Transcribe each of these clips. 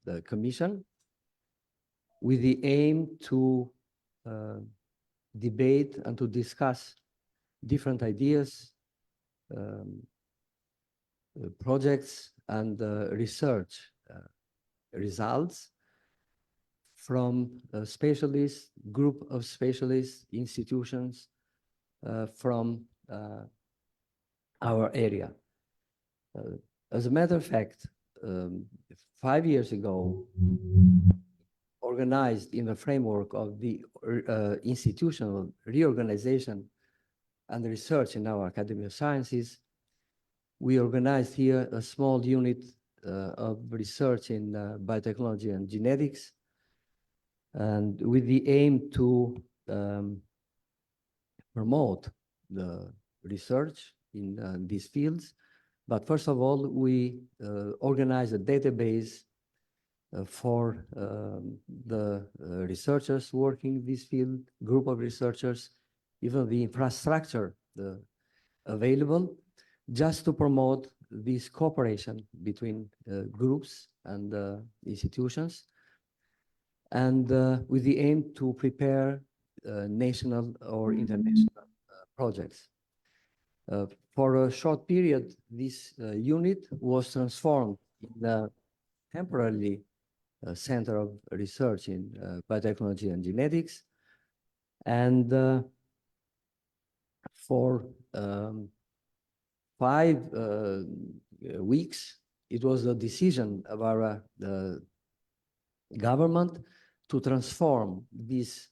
the Commission with the aim to debate and to discuss different ideas, projects, and research results from a specialist group of specialist institutions from our area. As a matter of fact, 5 years ago, organized in the framework of the institutional reorganization and research in our Academy of Sciences, we organized here a small unit of research in biotechnology and genetics, and with the aim to promote the research in these fields. But first of all, we organized a database for the researchers working in this field, group of researchers, even the infrastructure available, just to promote this cooperation between groups and institutions, and with the aim to prepare national or international projects. For a short period, this unit was transformed in a temporarily center of research in biotechnology and genetics, and for 5 weeks, it was the decision of our government to transform this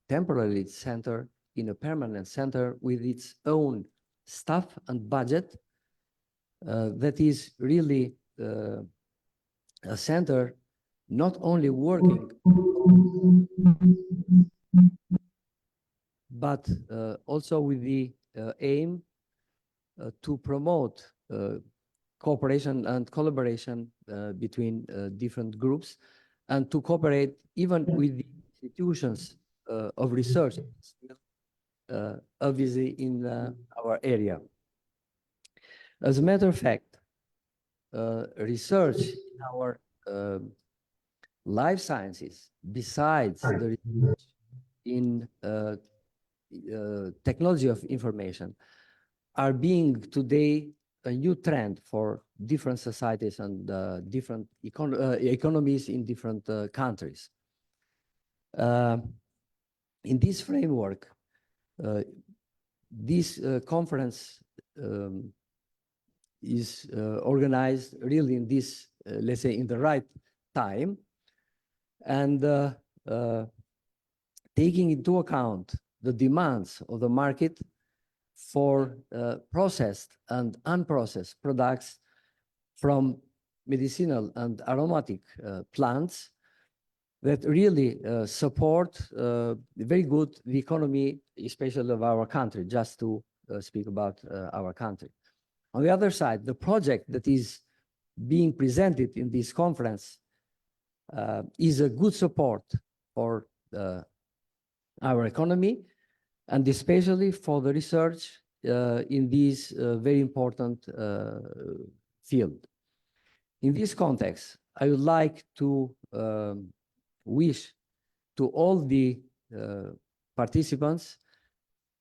temporary center in a permanent center with its own staff and budget that is really a center not only working but also with the aim to promote cooperation and collaboration between different groups, and to cooperate even with the institutions of research, obviously in our area. As a matter of fact, research in our life sciences, besides the research in technology of information, are being today a new trend for different societies and different economies in different countries. In this framework, this conference is organized really in this, let's say, in the right time, and taking into account the demands of the market for processed and unprocessed products from medicinal and aromatic plants that really support very good the economy, especially of our country, just to speak about our country. On the other side, the project that is being presented in this conference is a good support for our economy, and especially for the research in this very important field. In this context, I would like to wish to all the participants,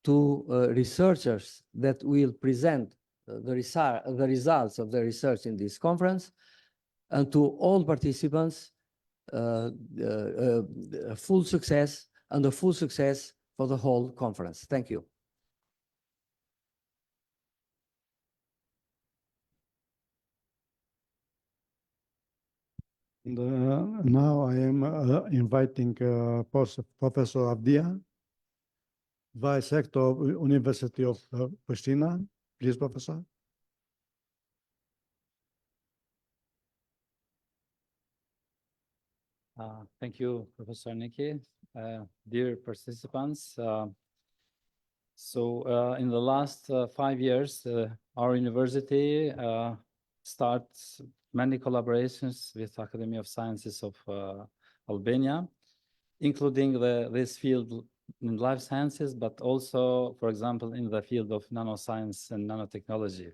to researchers that will present the results of the research in this conference, and to all participants, full success, and a full success for the whole conference. Thank you. And, now I am inviting Professor Avdia, Vice Rector of University of Pristina. Please, Professor. Thank you, Professor Niki. Dear participants, in the last 5 years, our university starts many collaborations with Academy of Sciences of Albania, including this field in life sciences, but also, for example, in the field of nanoscience and nanotechnology.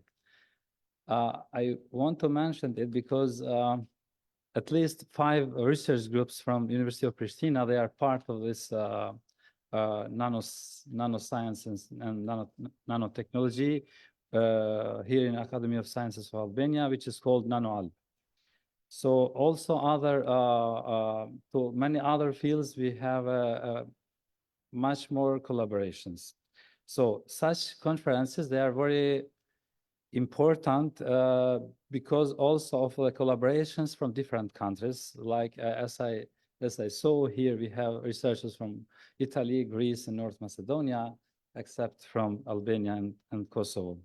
I want to mention it because at least 5 research groups from University of Pristina. They are part of this nanoscience and nanotechnology here in Academy of Sciences of Albania, which is called NanoAlb. So also to many other fields, we have much more collaborations. So such conferences, they are very important because also of the collaborations from different countries. Like as I saw here, we have researchers from Italy, Greece, and North Macedonia, except from Albania and Kosovo.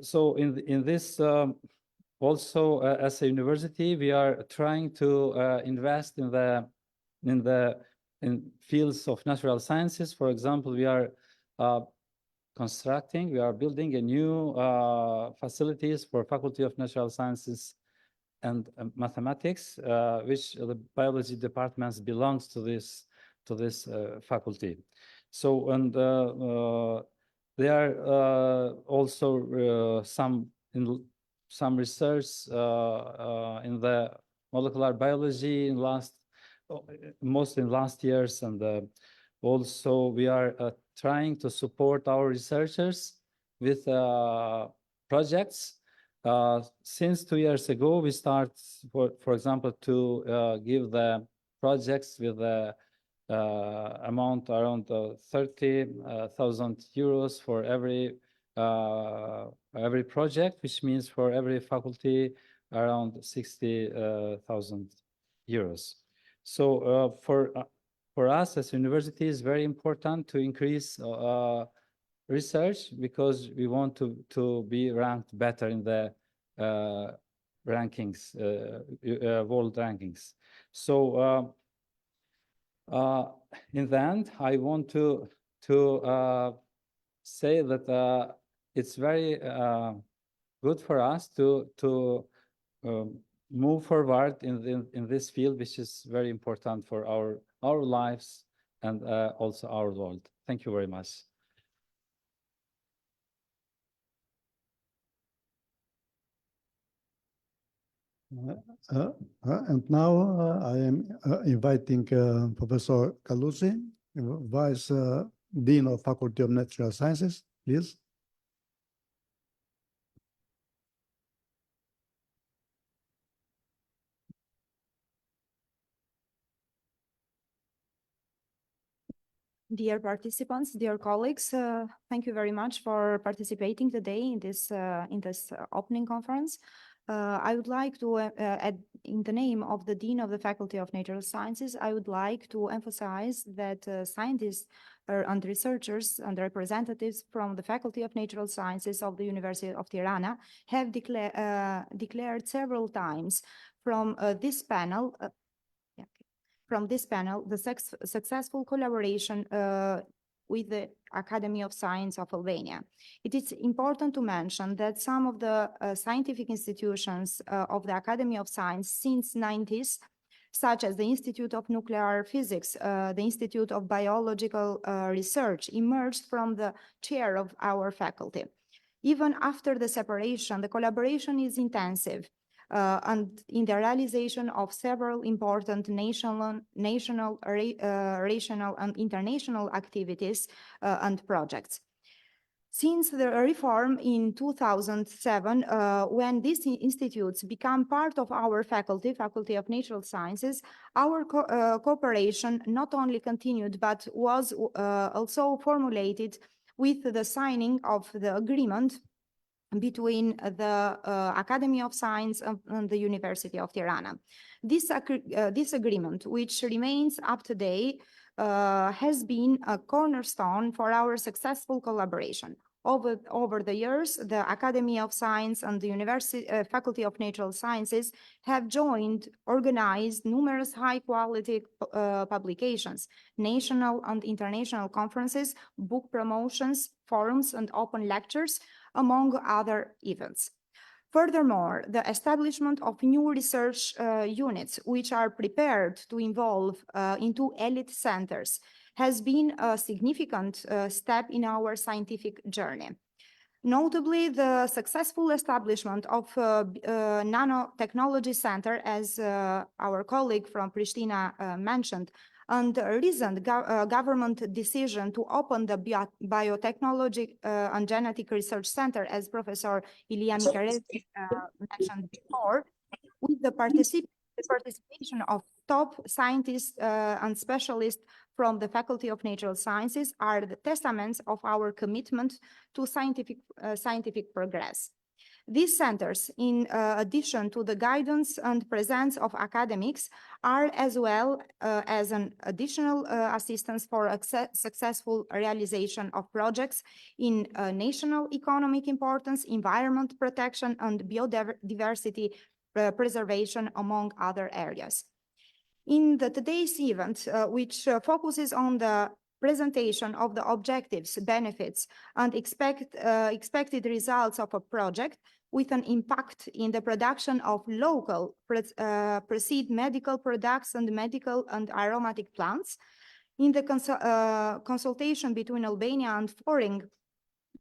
So in this also as a university, we are trying to invest in fields of natural sciences. For example, we are building a new facilities for Faculty of Natural Sciences and Mathematics, which the biology departments belongs to this faculty. So, and there are also some research in the molecular biology mostly in last years, and also we are trying to support our researchers with projects. Since 2 years ago, we start, for example, to give the projects with the amount around 30,000 euros for every project, which means for every faculty around 60,000 euros. So for us as a university, it's very important to increase research because we want to be ranked better in the rankings, world rankings. So in the end, I want to say that it's very good for us to move forward in this field, which is very important for our lives and also our world. Thank you very much. And now I am inviting Professor Calusi, Vice Dean of Faculty of Natural Sciences, please. Dear participants, dear colleagues, thank you very much for participating today in this opening conference. I would like to, in the name of the Dean of the Faculty of Natural Sciences, I would like to emphasize that scientists and researchers and representatives from the Faculty of Natural Sciences of the University of Tirana have declared several times from this panel the successful collaboration with the Academy of Science of Albania. It is important to mention that some of the scientific institutions of the Academy of Science since 90s, such as the Institute of Nuclear Physics, the Institute of Biological Research, emerged from the chair of our faculty. Even after the separation, the collaboration is intensive. And in the realization of several important national, regional, and international activities and projects. Since the reform in 2007, when these institutes become part of our Faculty of Natural Sciences, our cooperation not only continued, but was also formulated with the signing of the agreement between the Academy of Science and the University of Tirana. This agreement, which remains up to date, has been a cornerstone for our successful collaboration. Over the years, the Academy of Science and the Faculty of Natural Sciences have joined, organized numerous high-quality publications, national and international conferences, book promotions, forums, and open lectures, among other events. Furthermore, the establishment of new research units, which are prepared to evolve into elite centers, has been a significant step in our scientific journey. Notably, the successful establishment of nanotechnology center, as our colleague from Pristina mentioned, and the recent government decision to open the biotechnology and genetic research center, as Professor Ilia Micharetti mentioned before, with the participation of top scientists and specialists from the Faculty of Natural Sciences, are the testaments of our commitment to scientific progress. These centers, in addition to the guidance and presence of academics, are as well as an additional assistance for successful realization of projects in national economic importance, environment protection, and biodiversity preservation, among other areas. In today's event, which focuses on the presentation of the objectives, benefits, and expected results of a project with an impact in the production of local proceed medical products and medical and aromatic plants, in the consultation between Albania and foreign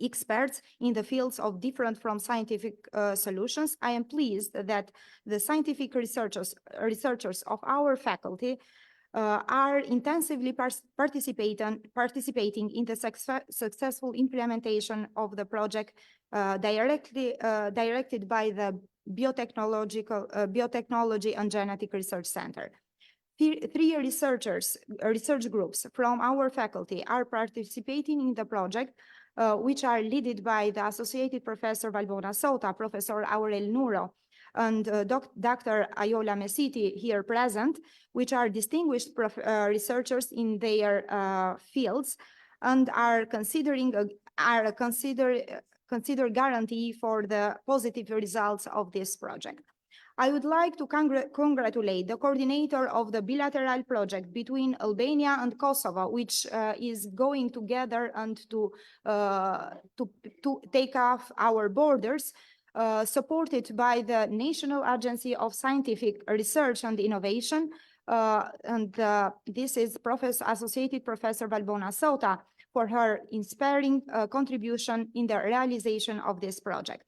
experts in the fields of different from scientific solutions, I am pleased that the scientific researchers of our faculty are intensively participating in the successful implementation of the project directed by the Biotechnology and Genetic Research Center. Three research groups from our faculty are participating in the project, which are led by the Associated Professor Valbona Sota, Professor Aurel Nuro, and Dr. Ayola Mesiti here present, which are distinguished researchers in their fields and are considered guarantee for the positive results of this project. I would like to congratulate the coordinator of the bilateral project between Albania and Kosovo, which is going together and to take off our borders, supported by the National Agency of Scientific Research and Innovation. This is Associated Professor Valbona Sota for her inspiring contribution in the realization of this project.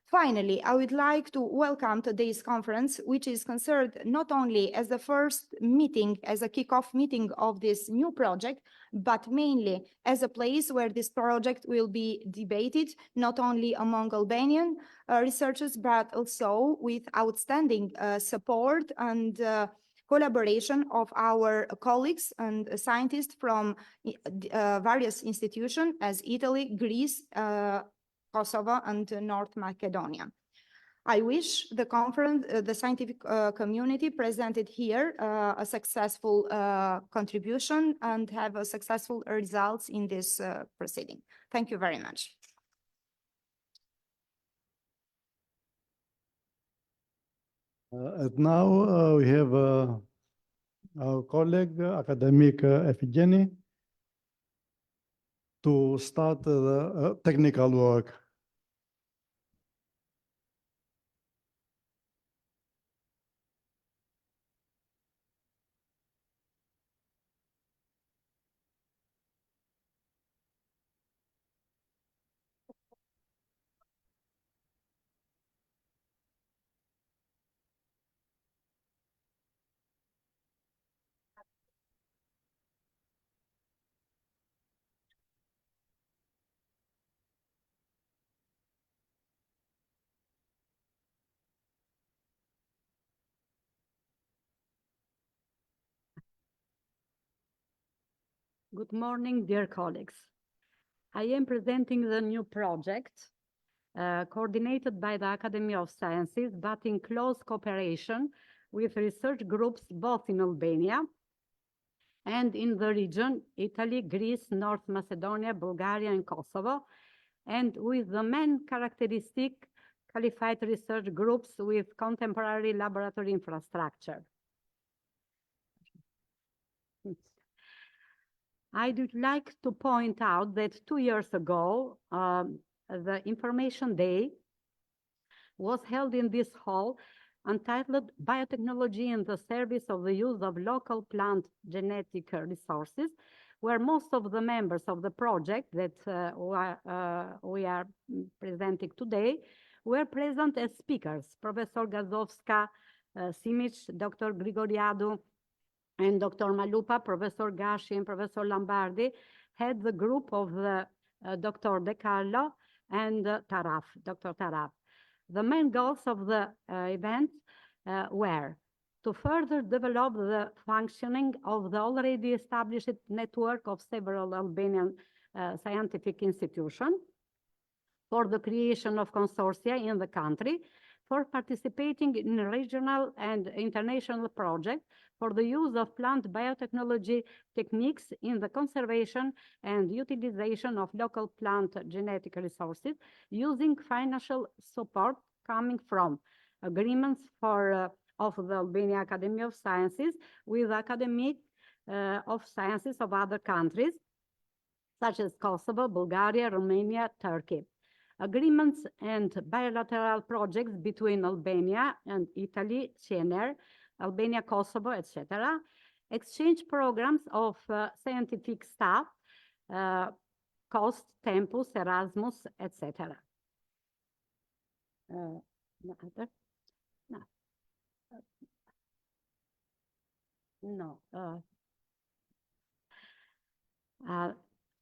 Finally, I would like to welcome today's conference, which is concerned not only as the first meeting, as a kickoff meeting of this new project, but mainly as a place where this project will be debated, not only among Albanian researchers, but also with outstanding support and collaboration of our colleagues and scientists from various institutions as Italy, Greece, Kosovo, and North Macedonia. I wish the conference, the scientific community presented here a successful contribution and have a successful results in this proceeding. Thank you very much. And now we have our colleague, academic Efigeni, to start the technical work. Good morning, dear colleagues. I am presenting the new project coordinated by the Academy of Sciences, but in close cooperation with research groups both in Albania and in the region, Italy, Greece, North Macedonia, Bulgaria, and Kosovo, and with the main characteristic qualified research groups with contemporary laboratory infrastructure. I would like to point out that 2 years ago, the Information Day was held in this hall entitled Biotechnology in the Service of the Use of Local Plant Genetic Resources, where most of the members of the project that we are presenting today were present as speakers. Professor Gazowska, Simic, Dr. Grigoriadou, and Dr. Malupa, Professor Gashi, and Professor Lombardi had the group of Dr. De Carlo and Taraf, Dr. Taraf. The main goals of the event were to further develop the functioning of the already established network of several Albanian scientific institutions, for the creation of consortia in the country, for participating in regional and international projects, for the use of plant biotechnology techniques in the conservation and utilization of local plant genetic resources, using financial support coming from agreements of the Albania Academy of Sciences with Academy of Sciences of other countries, such as Kosovo, Bulgaria, Romania, Turkey. Agreements and bilateral projects between Albania and Italy, shkencore, Albania, Kosovo, etc. Exchange programs of scientific staff, COST, Tempus, Erasmus, etc.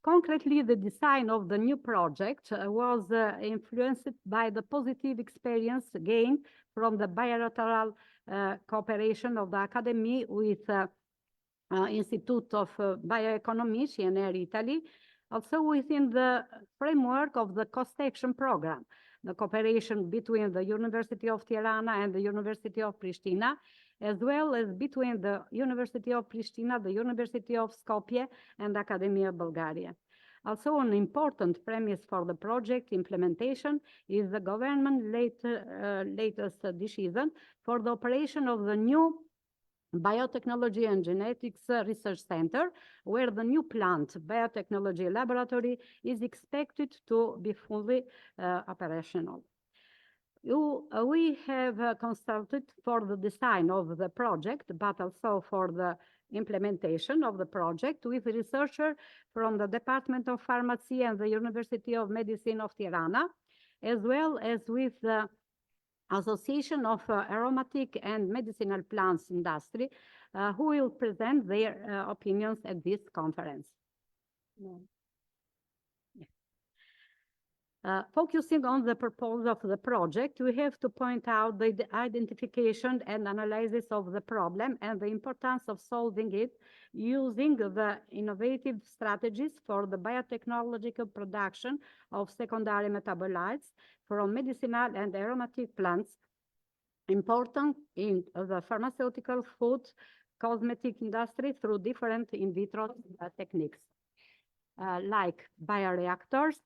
Concretely, the design of the new project was influenced by the positive experience gained from the bilateral cooperation of the Academy with Institute of Bioeconomy, shkencore, Italy, also within the framework of the Cost Action Program, the cooperation between the University of Tirana and the University of Pristina, as well as between the University of Pristina, the University of Skopje, and the Academy of Bulgaria. Also, an important premise for the project implementation is the government latest decision for the operation of the new Biotechnology and Genetics Research Center, where the new plant biotechnology laboratory is expected to be fully operational. We have consulted for the design of the project, but also for the implementation of the project with researchers from the Department of Pharmacy and the University of Medicine of Tirana, as well as with the Association of Aromatic and Medicinal Plants Industry, who will present their opinions at this conference. Focusing on the purpose of the project, we have to point out the identification and analysis of the problem and the importance of solving it using the innovative strategies for the biotechnological production of secondary metabolites from medicinal and aromatic plants, important in the pharmaceutical, food, cosmetic industry through different in vitro techniques, like bioreactors,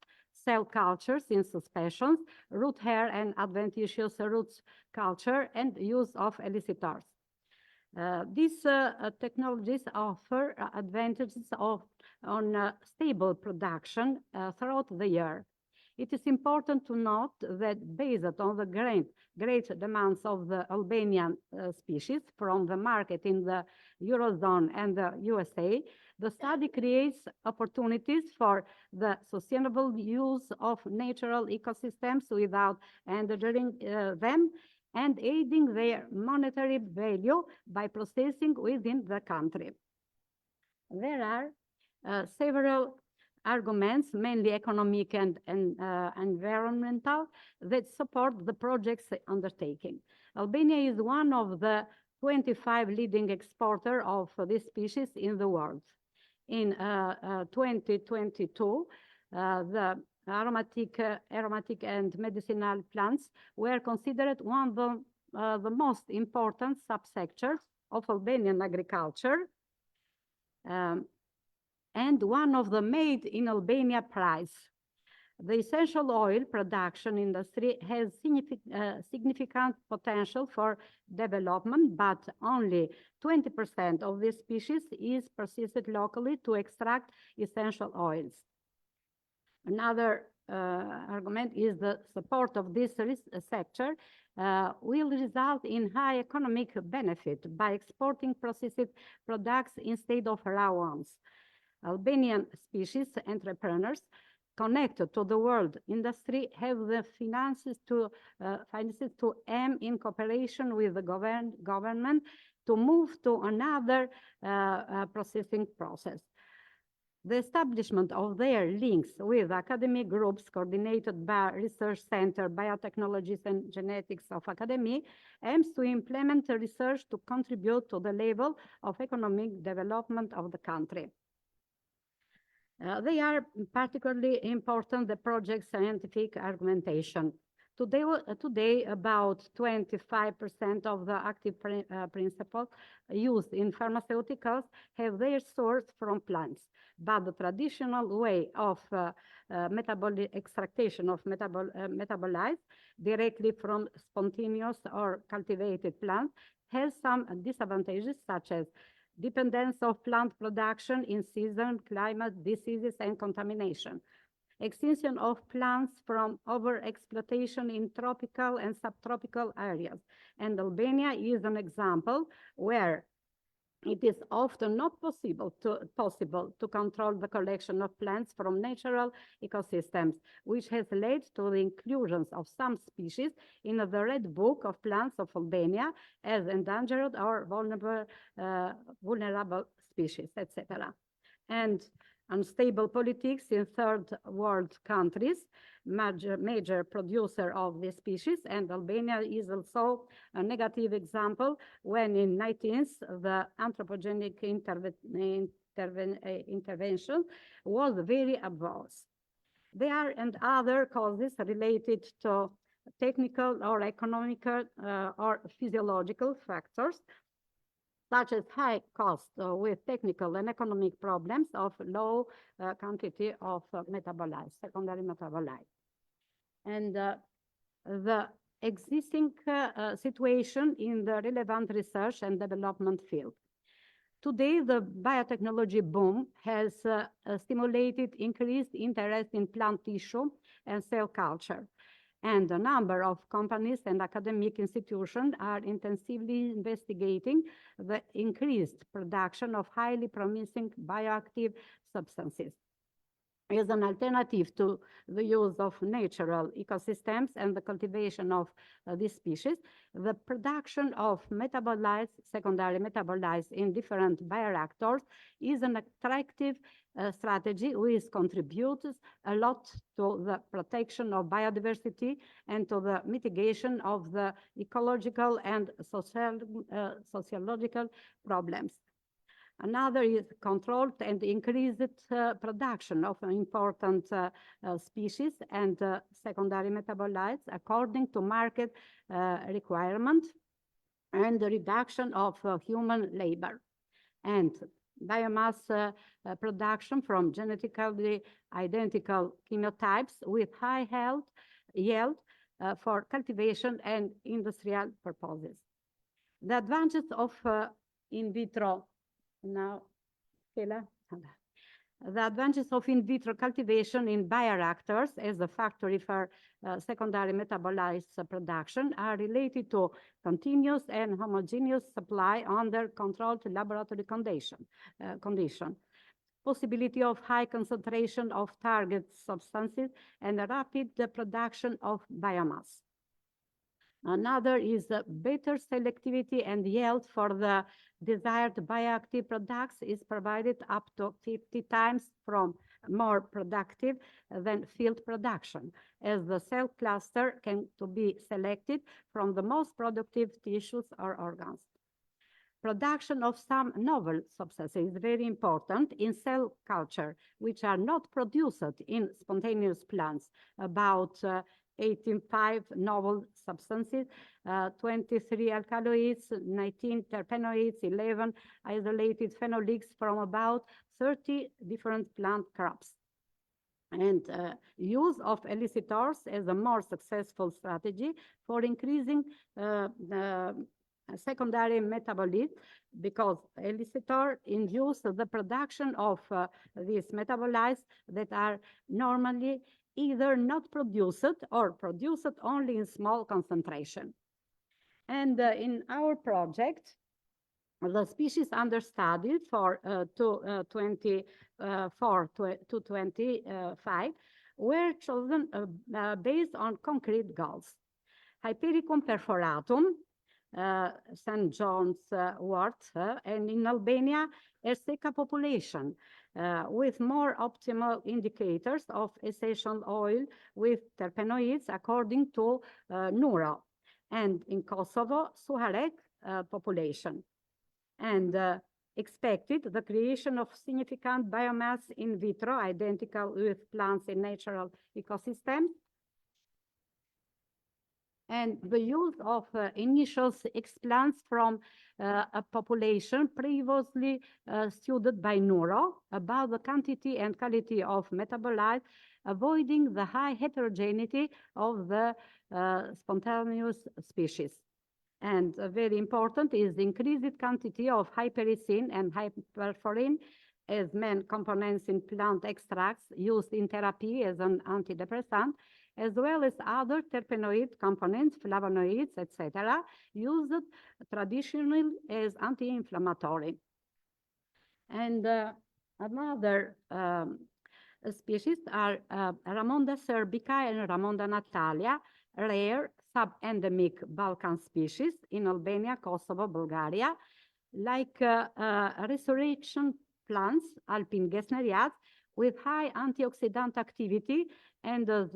cell cultures in suspensions, root hair and adventitious roots culture, and use of elicitors. These technologies offer advantages on stable production throughout the year. It is important to note that based on the great demands of the Albanian species from the market in the Eurozone and the USA, the study creates opportunities for the sustainable use of natural ecosystems without endangering them and aiding their monetary value by processing within the country. There are several arguments, mainly economic and environmental, that support the project's undertaking. Albania is one of the 25 leading exporters of this species in the world. In 2022, the aromatic and medicinal plants were considered one of the most important subsectors of Albanian agriculture, and one of the Made in Albania prize. The essential oil production industry has significant potential for development, but only 20% of this species is processed locally to extract essential oils. Another argument is the support of this sector will result in high economic benefit by exporting processed products instead of raw ones. Albanian species entrepreneurs connected to the world industry have the finances to aim in cooperation with the government to move to another processing process. The establishment of their links with academic groups coordinated by Research Center, Biotechnologies and Genetics of Academy aims to implement the research to contribute to the level of economic development of the country. They are particularly important, the project's scientific argumentation. Today, about 25% of the active principles used in pharmaceuticals have their source from plants, but the traditional way of extraction of metabolites directly from spontaneous or cultivated plants has some disadvantages, such as dependence of plant production in season, climate, diseases, and contamination. Extinction of plants from overexploitation in tropical and subtropical areas. And Albania is an example where it is often not possible to control the collection of plants from natural ecosystems, which has led to the inclusions of some species in the Red Book of Plants of Albania as endangered or vulnerable species, etc. And unstable politics in third world countries, major producer of this species, and Albania is also a negative example when in 19th the anthropogenic intervention was very advanced. There are and other causes related to technical or economical or physiological factors, such as high cost with technical and economic problems of low quantity of metabolites, secondary metabolites. And the existing situation in the relevant research and development field. Today, the biotechnology boom has stimulated increased interest in plant tissue and cell culture. And a number of companies and academic institutions are intensively investigating the increased production of highly promising bioactive substances as an alternative to the use of natural ecosystems and the cultivation of these species. The production of metabolites, secondary metabolites in different bioreactors is an attractive strategy which contributes a lot to the protection of biodiversity and to the mitigation of the ecological and sociological problems. Another is controlled and increased production of important species and secondary metabolites according to market requirement and the reduction of human labor. And biomass production from genetically identical chemotypes with high yield for cultivation and industrial purposes. The advantages of in vitro The advantages of in vitro cultivation in bioreactors as a factory for secondary metabolites production are related to continuous and homogeneous supply under controlled laboratory condition. Possibility of high concentration of target substances and rapid production of biomass. Another is better selectivity and yield for the desired bioactive products is provided up to 50 times from more productive than field production, as the cell cluster can to be selected from the most productive tissues or organs. Production of some novel substances is very important in cell culture, which are not produced in spontaneous plants. About 85 novel substances, 23 alkaloids, 19 terpenoids, 11 isolated phenolics from about 30 different plant crops. And use of elicitors as a more successful strategy for increasing secondary metabolism, because elicitor induce the production of these metabolites that are normally either not produced or produced only in small concentration. And in our project, The species under study for 24 to 25 were chosen based on concrete goals. Hypericum perforatum, St. John's wort, and in Albania, Erseca population, with more optimal indicators of essential oil with terpenoids according to Nuro, and in Kosovo, Suharek population. And expected the creation of significant biomass in vitro, identical with plants in natural ecosystems, and the use of initial explants from a population previously studied by Nuro about the quantity and quality of metabolites, avoiding the high heterogeneity of the spontaneous species. And very important is the increased quantity of hypericin and hyperforin as main components in plant extracts used in therapy as an antidepressant, as well as other terpenoid components, flavonoids, etc., used traditionally as anti-inflammatory. And another species are Ramonda cerbica and Ramonda natalia, rare sub-endemic Balkan species in Albania, Kosovo, Bulgaria, like resurrection plants, alpine gesneriads, with high antioxidant activity and as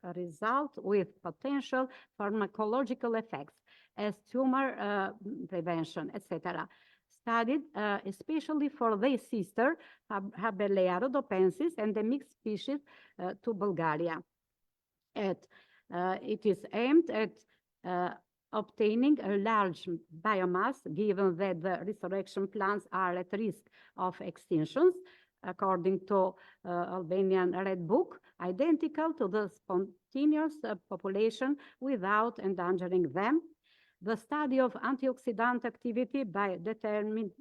a result with potential pharmacological effects as tumor prevention, etc. Studied especially for their sister, Habelea rhodopensis, endemic species to Bulgaria. It is aimed at obtaining a large biomass, given that the resurrection plants are at risk of extinctions, according to Albanian Red Book, identical to the spontaneous population without endangering them. The study of antioxidant activity by determining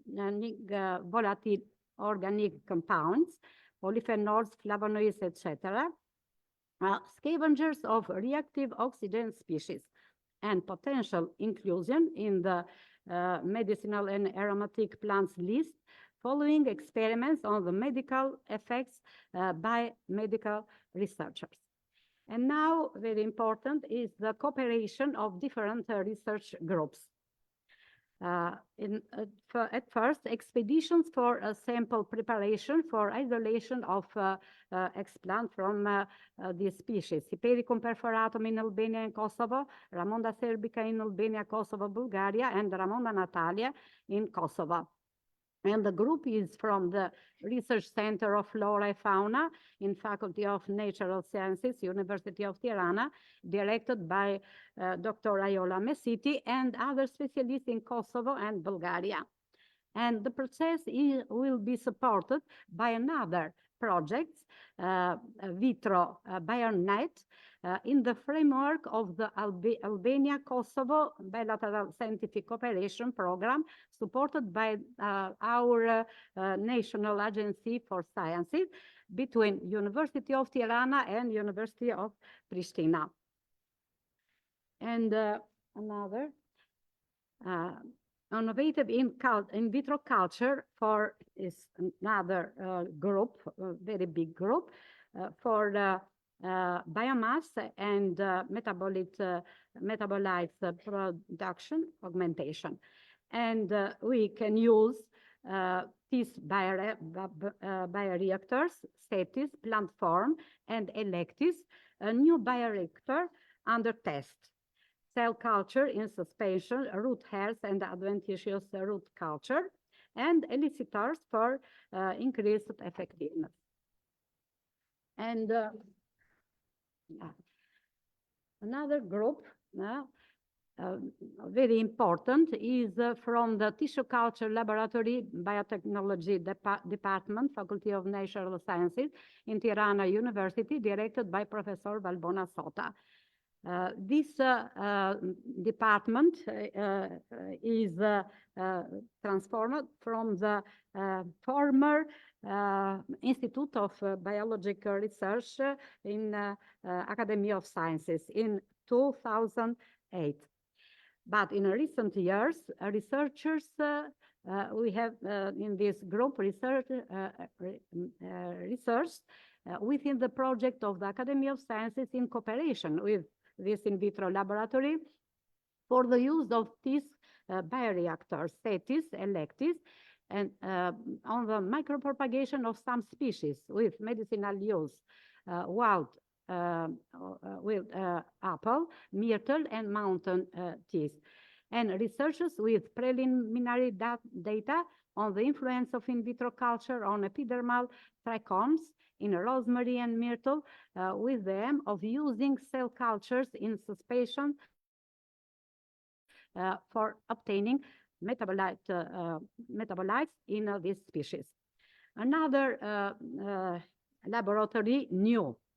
volatile organic compounds, polyphenols, flavonoids, etc., scavengers of reactive oxygen species, and potential inclusion in the medicinal and aromatic plants list following experiments on the medical effects by medical researchers. And now, very important is the cooperation of different research groups. At first, expeditions for sample preparation for isolation of explant from the species. Hypericum perforatum in Albania and Kosovo, Ramonda cerbica in Albania, Kosovo, Bulgaria, and Ramonda natalia in Kosovo. And the group is from the Research Center of Flora and Fauna in Faculty of Natural Sciences, University of Tirana, directed by Dr. Ayola Mesiti and other specialists in Kosovo and Bulgaria. And the process will be supported by another project, Vitro BioNet, in the framework of the Albania-Kosovo Bilateral Scientific Cooperation Program, supported by our National Agency for Sciences, between University of Tirana and University of Pristina. And another innovative in vitro culture for is another group, very big group, for the biomass and metabolites production augmentation. And we can use these bioreactors, SETIs, plant form, and electis, a new bioreactor under test. Cell culture in suspension, root hairs and adventitious root culture, and elicitors for increased effectiveness. And another group, very important, is from the Tissue Culture Laboratory Biotechnology Department, Faculty of Natural Sciences in Tirana University, directed by Professor Valbona Sota. This department is transformed from the former Institute of Biological Research in Academy of Sciences in 2008. But in recent years, researchers, we have in this group research within the project of the Academy of Sciences in cooperation with this in vitro laboratory for the use of these bioreactors, CETIs, electis, and on the micropropagation of some species with medicinal use, with apple, myrtle, and mountain teas, and researchers with preliminary data on the influence of in vitro culture on epidermal trichomes in rosemary and myrtle, with the aim of using cell cultures in suspension for obtaining metabolites in this species. Another laboratory,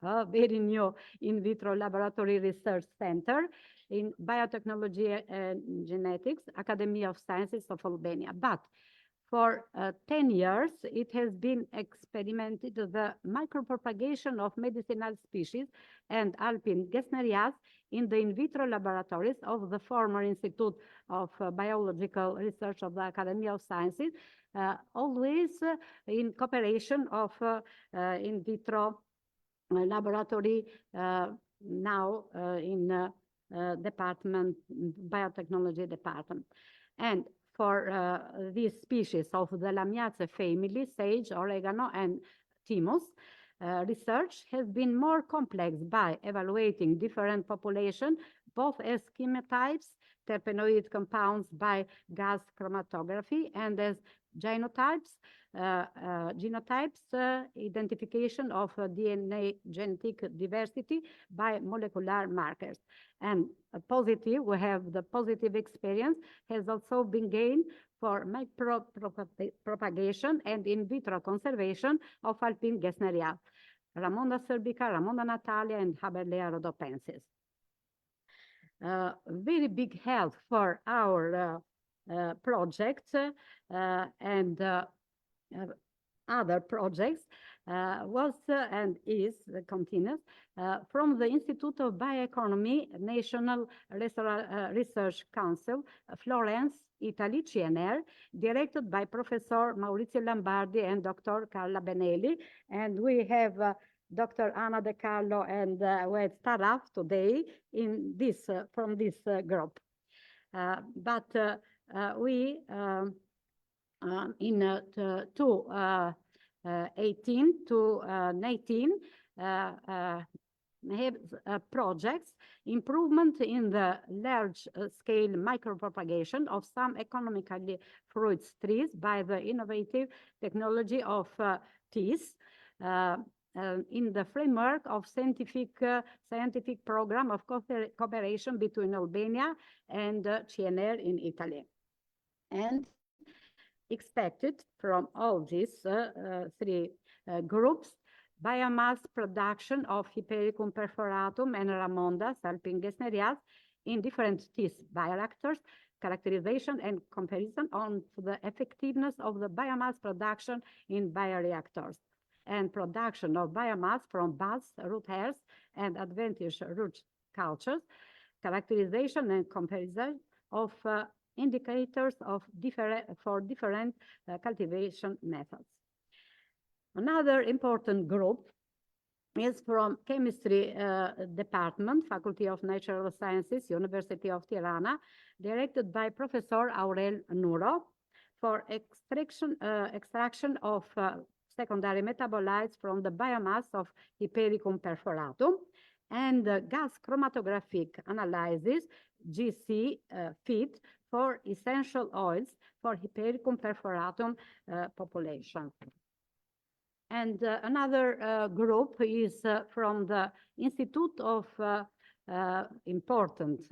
very new in vitro laboratory research center in biotechnology and genetics, Academy of Sciences of Albania. But for 10 years, it has been experimented the micropropagation of medicinal species and alpine gesnerias in the in vitro laboratories of the former Institute of Biological Research of the Academy of Sciences, always in cooperation of in vitro laboratory now in department, biotechnology department. And for these species of the Lamiaceae family, sage, oregano, and thymus, research has been more complex by evaluating different populations, both as chemotypes, terpenoid compounds by gas chromatography, and as genotypes, identification of DNA genetic diversity by molecular markers. And we have the positive experience has also been gained for micropropagation and in vitro conservation of alpine gesneria, Ramonda cervica, Ramonda natalia, and Haberlea rhodopensis. Very big help for our projects and other projects was and is continuous from the Institute of Bioeconomy, National Research Council, Florence, Italy, CNR, directed by Professor Maurizio Lombardi and Dr. Carla Benelli. And we have Dr. Anna De Carlo and Wade Staraf today in this from this group. But we in 2018 to 19 have projects, improvement in the large-scale micropropagation of some economically fruit trees by the innovative technology of teas, in the framework of scientific program of cooperation between Albania and CNR in Italy. And expected from all these three groups, biomass production of Hypericum perforatum and Ramondas alpine gesnerias in different teas bioreactors, characterization and comparison on the effectiveness of the biomass production in bioreactors, and production of biomass from buds, root hairs, and adventitious root cultures, characterization and comparison of indicators of different cultivation methods. Another important group is from Chemistry Department, Faculty of Natural Sciences, University of Tirana, directed by Professor Aurel Nuro, for extraction of secondary metabolites from the biomass of Hypericum perforatum, and gas chromatographic analysis, GC FIT, for essential oils for Hypericum perforatum population. And another group is from the Institute of important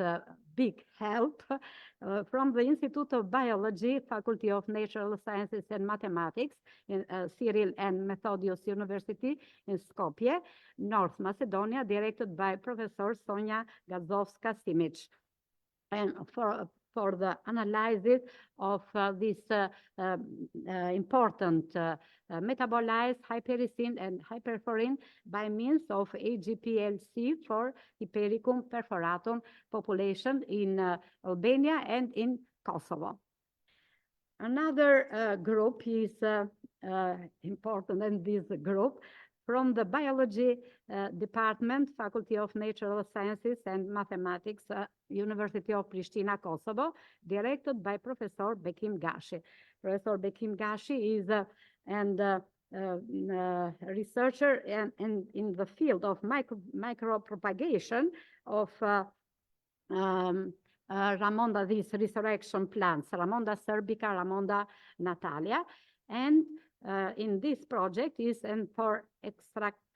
big help from the Institute of Biology, Faculty of Natural Sciences and Mathematics in Cyril and Methodios University in Skopje, North Macedonia, directed by Professor Sonja Gazowska-Simic. And for for the analysis of this important metabolites, hypericin and hyperforin, by means of AGPLC for Hypericum perforatum population in Albania and in Kosovo. Another group is important, and this group from the biology department, Faculty of Natural Sciences and Mathematics, University of Pristina, Kosovo, directed by Professor Bekim Gashi. Professor Bekim Gashi is a researcher in the field of micropropagation of Ramonda, these resurrection plants, Ramonda cerbica, Ramonda natalia, and in this project is for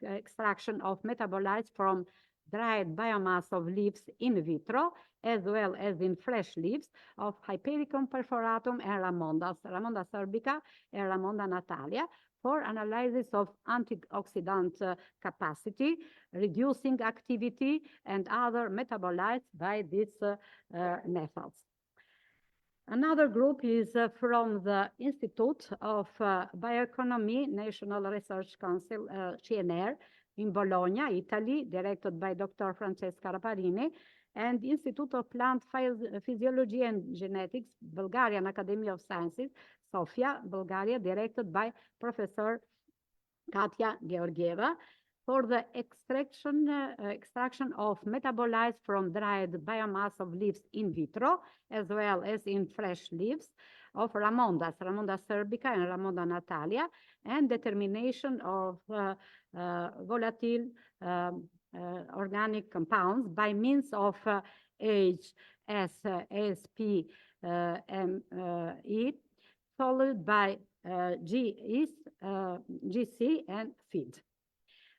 extraction of metabolites from dried biomass of leaves in vitro, as well as in fresh leaves of Hypericum perforatum and Ramonda cerbica and Ramonda natalia, for analysis of antioxidant capacity, reducing activity, and other metabolites by these methods. Another group is from the Institute of Bioeconomy, National Research Council, CNR, in Bologna, Italy, directed by Dr. Francesca Raparini, and Institute of Plant Physiology and Genetics, Bulgarian Academy of Sciences, Sofia, Bulgaria, directed by Professor Katya Georgieva, for the extraction of metabolites from dried biomass of leaves in vitro, as well as in fresh leaves of Ramonda cerbica and Ramonda natalia, and determination of volatile organic compounds by means of HSPME, followed by GC and feed.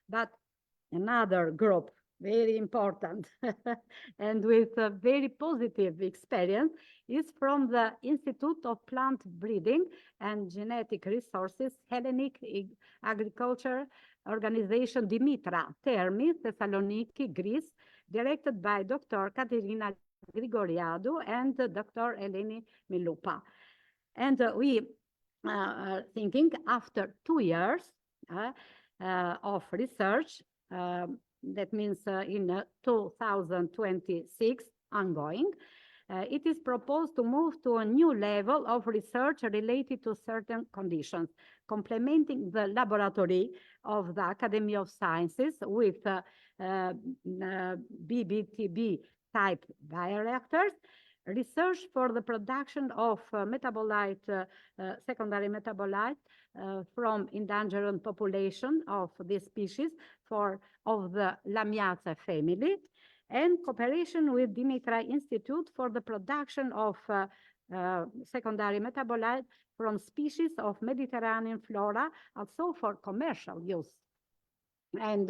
But another group, very important and with a very positive experience, is from the Institute of Plant Breeding and Genetic Resources, Hellenic Agriculture Organization, Dimitra, Termi, Thessaloniki, Greece, directed by Dr. Katerina Grigoriadou and Dr. Eleni Milupa. And we are thinking, after 2 years of research, that means in 2026 ongoing, it is proposed to move to a new level of research related to certain conditions, complementing the laboratory of the Academy of Sciences with BBTB type bioreactors, research for the production of secondary metabolite from endangered population of this species of the Lamiaceae family, and cooperation with Dimitra Institute for the production of secondary metabolite from species of Mediterranean flora, also for commercial use. And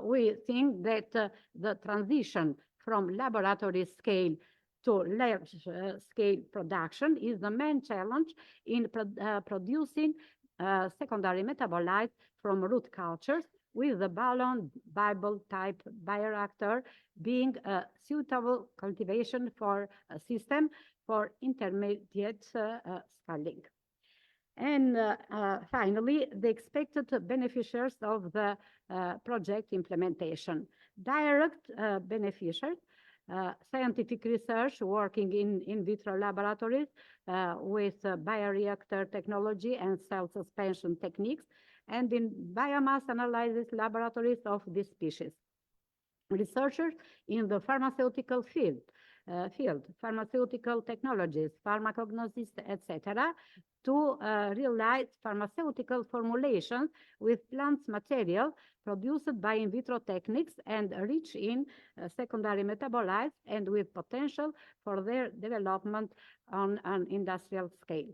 we think that the transition from laboratory scale to large scale production is the main challenge in producing secondary metabolites from root cultures, with the balloon Bible type bioreactor being a suitable cultivation for a system for intermediate scaling. And finally, the expected beneficiaries of the project implementation. Direct beneficiaries, scientific research working in vitro laboratories with bioreactor technology and cell suspension techniques, and in biomass analysis laboratories of this species. Researchers in the pharmaceutical field, pharmaceutical technologies, pharmacognosis, etc., to realize pharmaceutical formulations with plant material produced by in vitro techniques and rich in secondary metabolites, and with potential for their development on an industrial scale.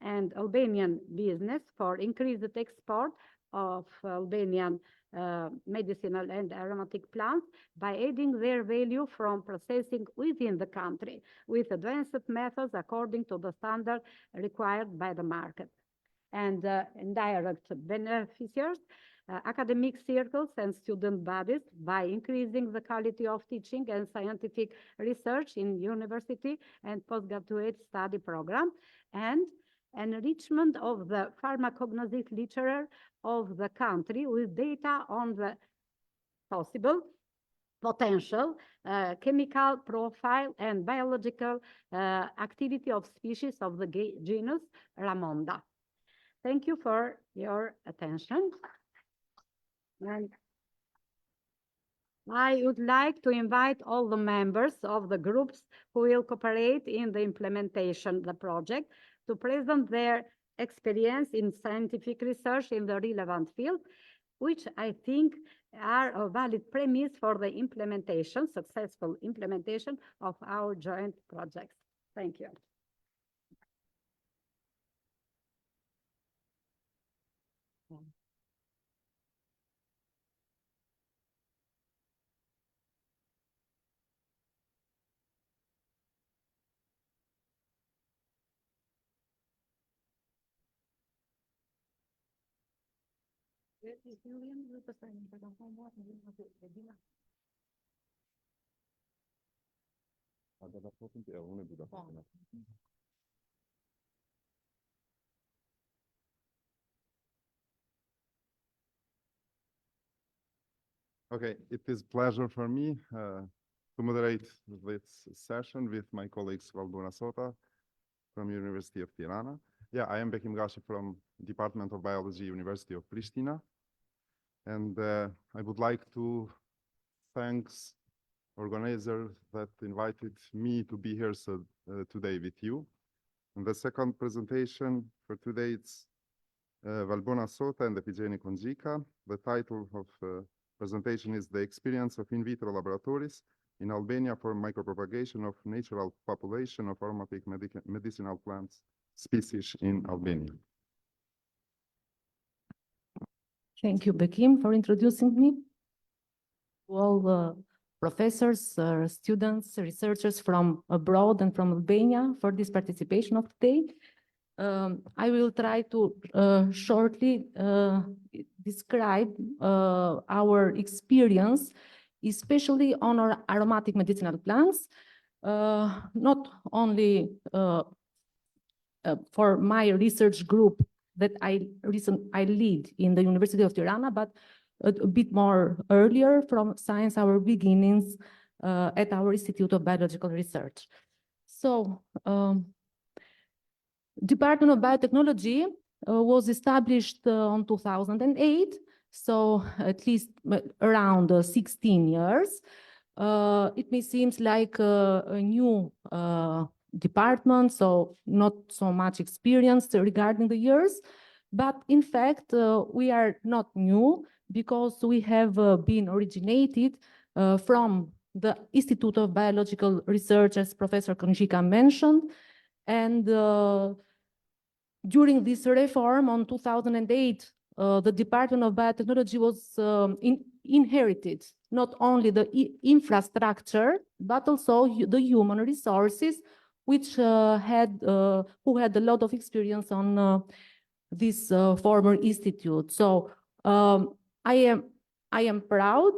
And Albanian business for increased export of Albanian medicinal and aromatic plants by adding their value from processing within the country with advanced methods according to the standard required by the market. And indirect beneficiaries, academic circles and student bodies by increasing the quality of teaching and scientific research in university and postgraduate study program, and enrichment of the pharmacognostic literature of the country with data on the possible, potential, chemical profile and biological activity of species of the genus Ramonda. Thank you for your attention. And I would like to invite all the members of the groups who will cooperate in the implementation of the project to present their experience in scientific research in the relevant field, which I think are a valid premise for the implementation, successful implementation of our joint projects. Thank you. Okay, it is a pleasure for me to moderate this session with my colleagues Valbona Sota from University of Tirana. Yeah, I am Bekim Gashi from Department of Biology, University of Pristina. And I would like to thank organizers that invited me to be here today with you. And the second presentation for today, it's Valbona Sota and Epigeni Konjika. The title of presentation is The Experience of In Vitro Laboratories in Albania for Micropropagation of Natural Population of Aromatic Medicinal Plants Species in Albania. Thank you, Bekim, for introducing me. All the professors, students, researchers from abroad and from Albania for this participation of today. I will try to shortly describe our experience, especially on our aromatic medicinal plants, not only for my research group that I lead in the University of Tirana, but a bit more earlier from since our beginnings at our Institute of Biological Research. So, Department of Biotechnology was established in 2008, so at least around 16 years. It may seem like a new department, so not so much experience regarding the years, but in fact, we are not new because we have been originated from the Institute of Biological Research, as Professor Konjika mentioned, and during this reform on 2008, the Department of Biotechnology was inherited not only the infrastructure, but also the human resources, which who had a lot of experience on this former institute. So I am proud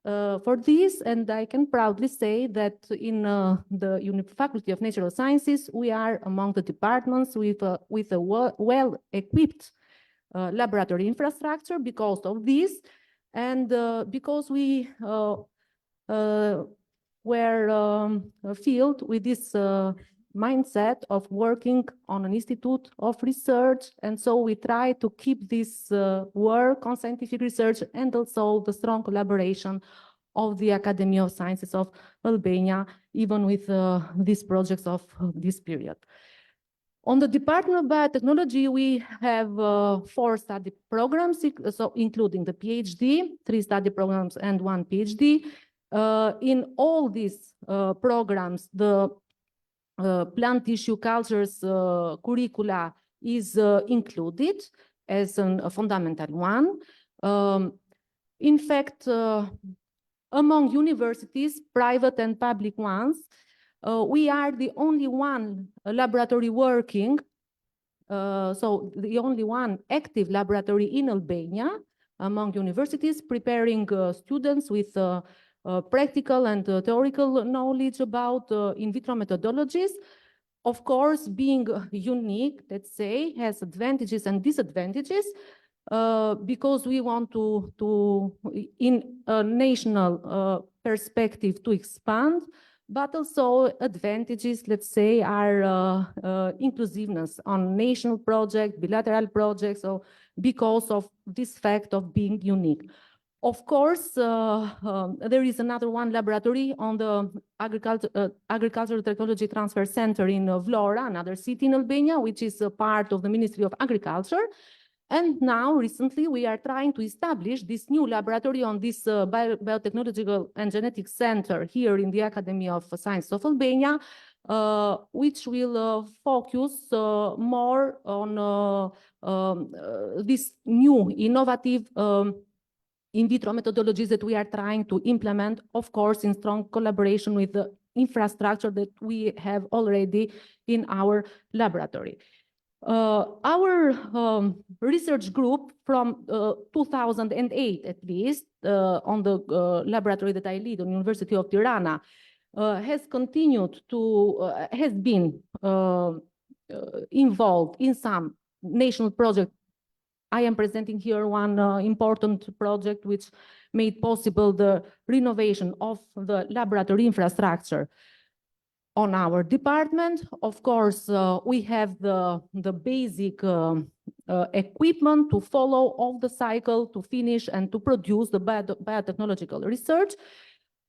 for this, and I can proudly say that in the Faculty of Natural Sciences, we are among the departments with a well-equipped laboratory infrastructure because of this, and because we were filled with this mindset of working on an institute of research, and so we try to keep this work on scientific research and also the strong collaboration of the Academy of Sciences of Albania, even with these projects of this period. On the Department of Biotechnology, we have 4 study programs, so including the PhD, 3 study programs and 1 PhD. In all these programs, the plant tissue cultures curricula is included as a fundamental one. In fact, among universities, private and public ones, we are the only one laboratory working, so the only one active laboratory in Albania, among universities, preparing students with practical and theoretical knowledge about in vitro methodologies. Of course, being unique, let's say, has advantages and disadvantages because we want to in a national perspective, to expand, but also advantages, let's say, are inclusiveness on national projects, bilateral projects, so because of this fact of being unique. Of course, there is another one laboratory on the Agricultural Technology Transfer Center in Vlora, another city in Albania, which is a part of the Ministry of Agriculture. And now, recently, we are trying to establish this new laboratory on this Biotechnological and Genetics Center here in the Academy of Sciences of Albania, which will focus more on this new innovative in vitro methodologies that we are trying to implement, of course, in strong collaboration with the infrastructure that we have already in our laboratory. Our research group from 2008, at least, on the laboratory that I lead on University of Tirana, has continued to, has been involved in some national projects. I am presenting here one important project which made possible the renovation of the laboratory infrastructure on our department. Of course, we have the basic equipment to follow all the cycle, to finish and to produce the biotechnological research.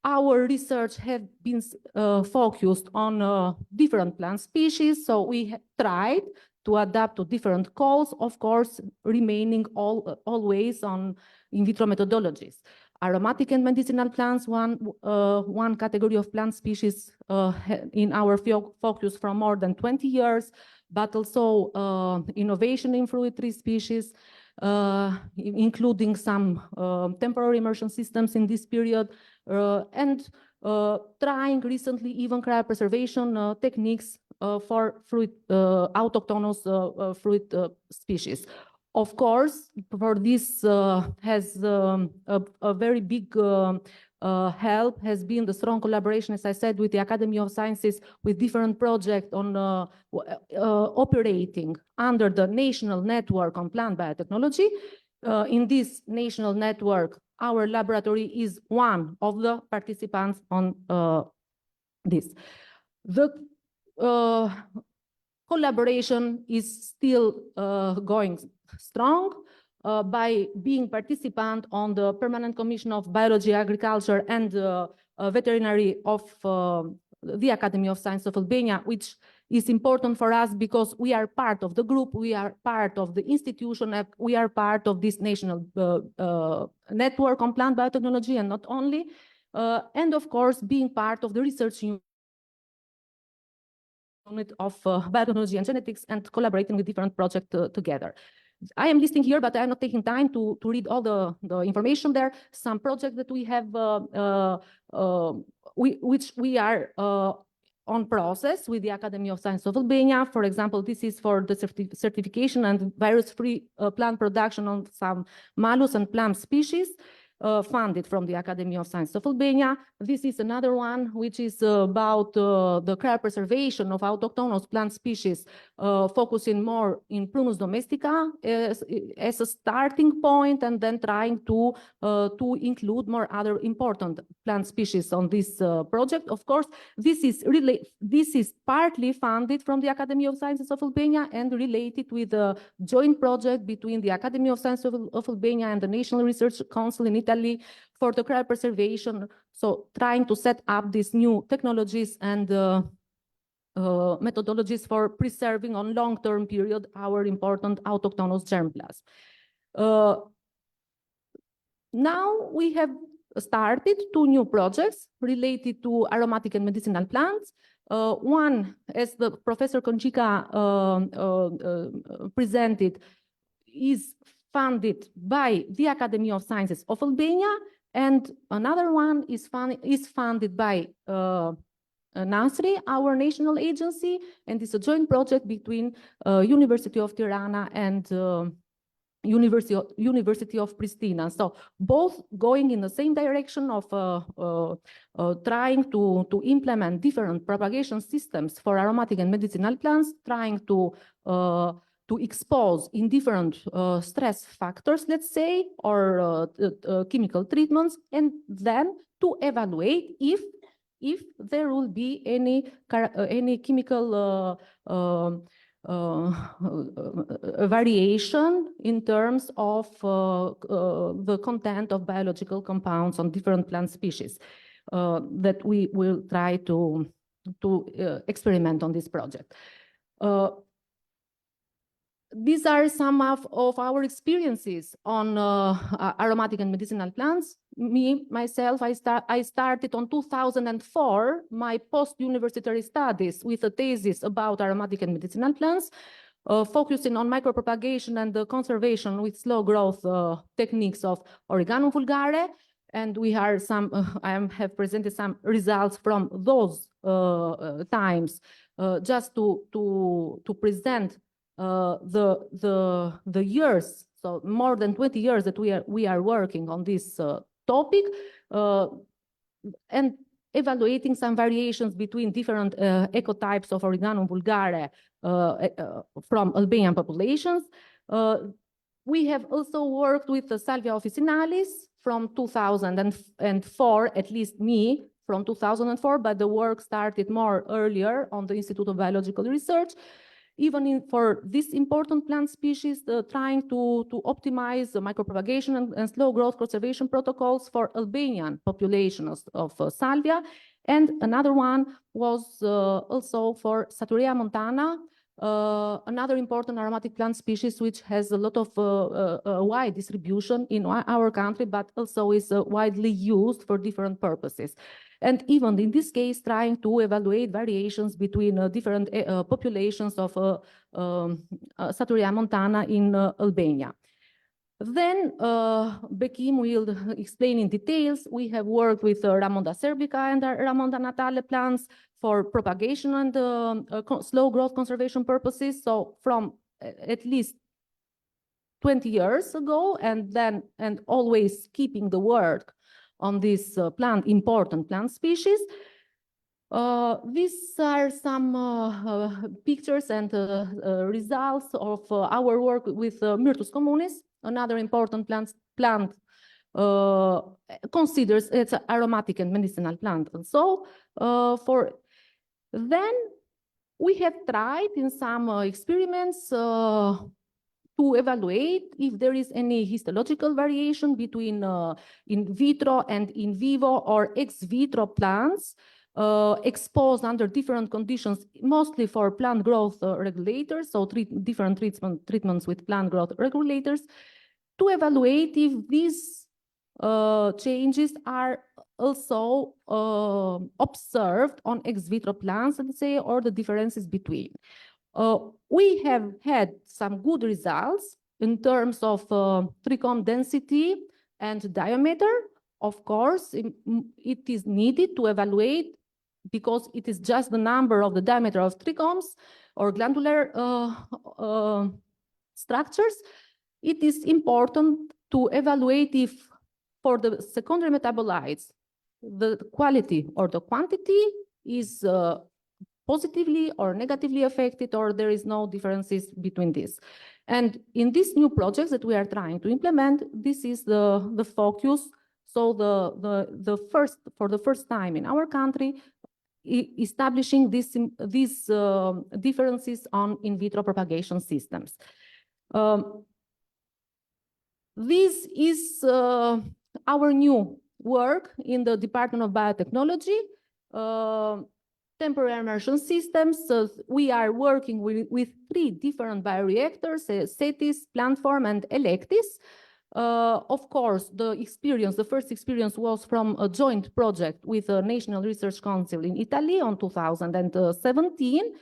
Our research has been focused on different plant species, so we tried to adapt to different calls, of course, remaining always on in vitro methodologies. Aromatic and medicinal plants, one category of plant species in our focus from more than 20 years, but also innovation in fruit tree species, including some temporary immersion systems in this period, and trying recently even cryopreservation techniques for fruit, autochthonous fruit species. Of course, for this has a very big help has been the strong collaboration, as I said, with the Academy of Sciences, with different projects on operating under the National Network on Plant Biotechnology. In this national network, our laboratory is one of the participants on this. The collaboration is still going strong by being participant on the Permanent Commission of Biology, Agriculture and Veterinary of the Academy of Sciences of Albania, which is important for us because we are part of the group, we are part of the institution, we are part of this national network on plant biotechnology and not only, and of course being part of the research unit of biotechnology and genetics and collaborating with different projects together. I am listing here, but I'm not taking time to read all the information there. Some projects that we have, which we are on process with the Academy of Sciences of Albania. For example, this is for the certification and virus-free plant production on some malus and plum species. Funded from the Academy of Sciences of Albania. This is another one which is about the cryopreservation of autochthonous plant species, focusing more in Prunus domestica as a starting point, and then trying to include more other important plant species on this project. Of course, this is partly funded from the Academy of Sciences of Albania and related with a joint project between the Academy of Sciences of Albania and the National Research Council in Italy for the cryopreservation, so trying to set up these new technologies and methodologies for preserving on long-term period our important autochthonous germplasm. Now we have started 2 new projects related to aromatic and medicinal plants. One, as the Professor Konferenca presented, is funded by the Academy of Sciences of Albania, and another one is funded by NASRI, our national agency, and it's a joint project between University of Tirana and University of Pristina. So both going in the same direction of trying to implement different propagation systems for aromatic and medicinal plants, trying to expose in different stress factors, let's say, or chemical treatments, and then to evaluate if there will be any chemical variation in terms of the content of biological compounds on different plant species that we will try to experiment on this project. These are some of our experiences on aromatic and medicinal plants. Myself, I started on 2004 my post-university studies with a thesis about aromatic and medicinal plants, focusing on micropropagation and the conservation with slow growth techniques of oregano vulgare. And we are I have presented some results from those times just to present the years, so more than 20 years that we are working on this topic, and evaluating some variations between different ecotypes of oregano vulgare from Albanian populations. We have also worked with the Salvia officinalis from 2004, at least me, from 2004, but the work started more earlier on the Institute of Biological Research. Even for this important plant species, trying to optimize the micropropagation and slow growth conservation protocols for Albanian populations of salvia. And another one was also for Saturea montana, another important aromatic plant species which has a lot of wide distribution in our country, but also is widely used for different purposes. And even in this case, trying to evaluate variations between different populations of Saturea montana in Albania. Then Bekim will explain in details. We have worked with Ramonda cervica and Ramonda natale plants for propagation and slow growth conservation purposes. So from at least 20 years ago, and always keeping the work on this important plant species. These are some pictures and results of our work with Myrtus communis, another important plant considers it's an aromatic and medicinal plant. And so then we have tried in some experiments to evaluate if there is any histological variation between in vitro and in vivo or ex vitro plants exposed under different conditions, mostly for plant growth regulators, so different treatments with plant growth regulators, to evaluate if these changes are also observed on ex vitro plants, let's say, or the differences between. We have had some good results in terms of trichome density and diameter. Of course, it is needed to evaluate because it is just the number of the diameter of trichomes or glandular structures. It is important to evaluate if for the secondary metabolites, the quality or the quantity is positively or negatively affected, or there is no differences between this. And in these new projects that we are trying to implement, this is the focus. So for the first time in our country, establishing these differences on in vitro propagation systems. This is our new work in the Department of Biotechnology. Temporary immersion systems. So we are working with 3 different bioreactors, CETIS, Plantform, and Electis. Of course, the first experience was from a joint project with the National Research Council in Italy on 2017.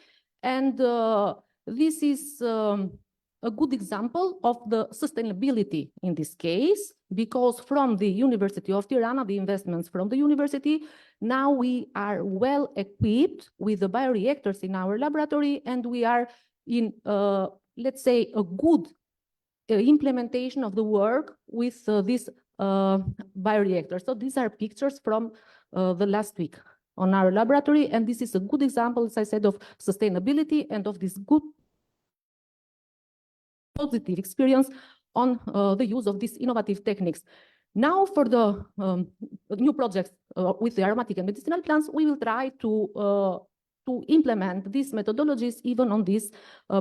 And this is a good example of the sustainability in this case, because from the University of Tirana, the investments from the university, now we are well equipped with the bioreactors in our laboratory, and we are in, let's say, a good implementation of the work with this bioreactor. So these are pictures from the last week on our laboratory, and this is a good example, as I said, of sustainability and of this good positive experience on the use of these innovative techniques. Now for the new projects with the aromatic and medicinal plants, we will try to implement these methodologies even on these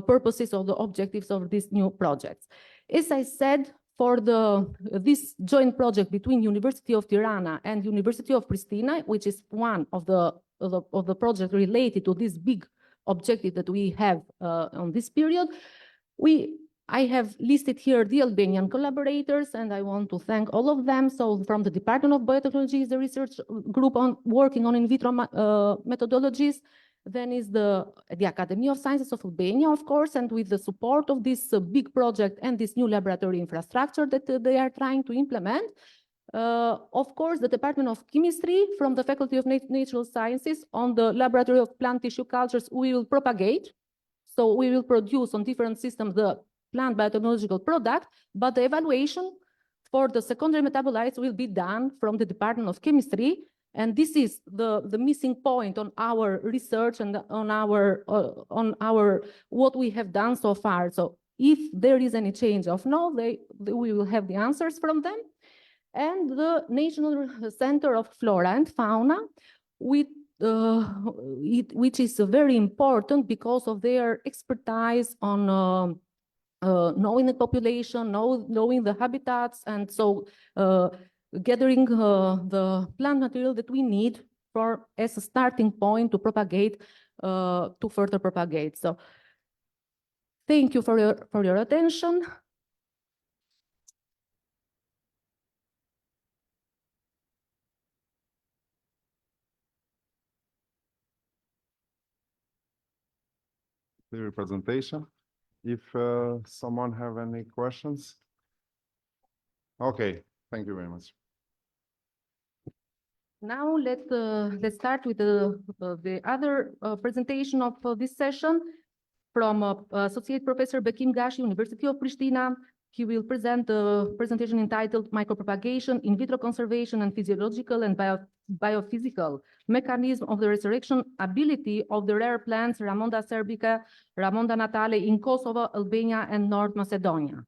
purposes or the objectives of these new projects. As I said, for this joint project between University of Tirana and University of Pristina, which is one of the projects related to this big objective that we have on this period, I have listed here the Albanian collaborators, and I want to thank all of them. So from the Department of Biotechnology is the research group working on in vitro methodologies. Then is the Academy of Sciences of Albania, of course, and with the support of this big project and this new laboratory infrastructure that they are trying to implement. Of course, the Department of Chemistry from the Faculty of Natural Sciences on the Laboratory of Plant Tissue Cultures, we will propagate. So we will produce on different systems the plant biotechnological product, but the evaluation for the secondary metabolites will be done from the Department of Chemistry. And this is the missing point on our research and on our what we have done so far. So if there is any change of no, we will have the answers from them. And the National Center of Flora and Fauna, which is very important because of their expertise on knowing the population, knowing the habitats, and so gathering the plant material that we need as a starting point to propagate, to further propagate. So thank you for your attention. Clear presentation. If someone have any questions. Okay, thank you very much. Now let's start with the other presentation of this session from Associate Professor Bekim Gashi, University of Pristina. He will present the presentation entitled Micropropagation, In Vitro Conservation and Physiological and Biophysical Mechanism of the Resurrection Ability of the Rare Plants Ramonda cerbica, Ramonda natale in Kosovo, Albania, and North Macedonia.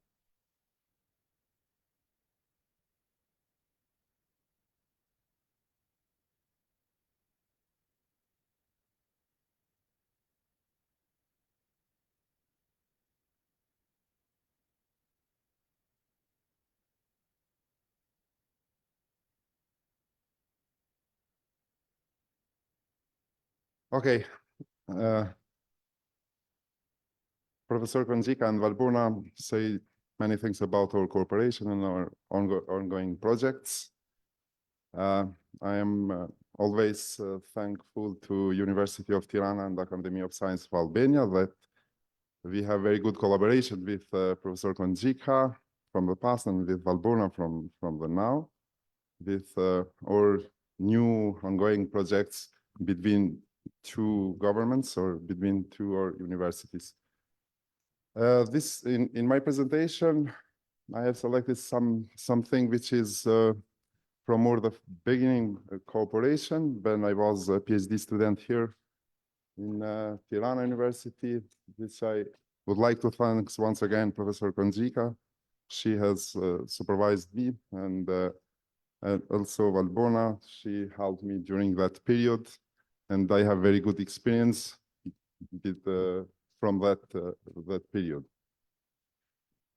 Okay. Professor Konferenca and Valbona say many things about our cooperation and our ongoing projects. I am always thankful to University of Tirana and Academy of Science of Albania that we have very good collaboration with Professor Konferenca from the past and with Valbona from the now, with our new ongoing projects between two governments or between two or universities. In my presentation, I have selected something which is from more the beginning cooperation when I was a PhD student here in Tirana University, which I would like to thank once again Professor Konferenca. She has supervised me, and also Valbona. She helped me during that period, and I have very good experience with, from that period.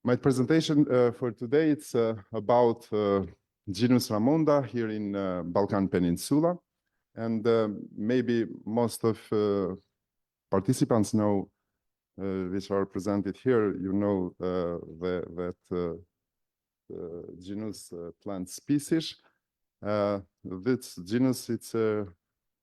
My presentation for today, it's about genus Ramonda here in Balkan Peninsula. And maybe most of participants know, which are presented here, you know that genus plant species. This genus, it's a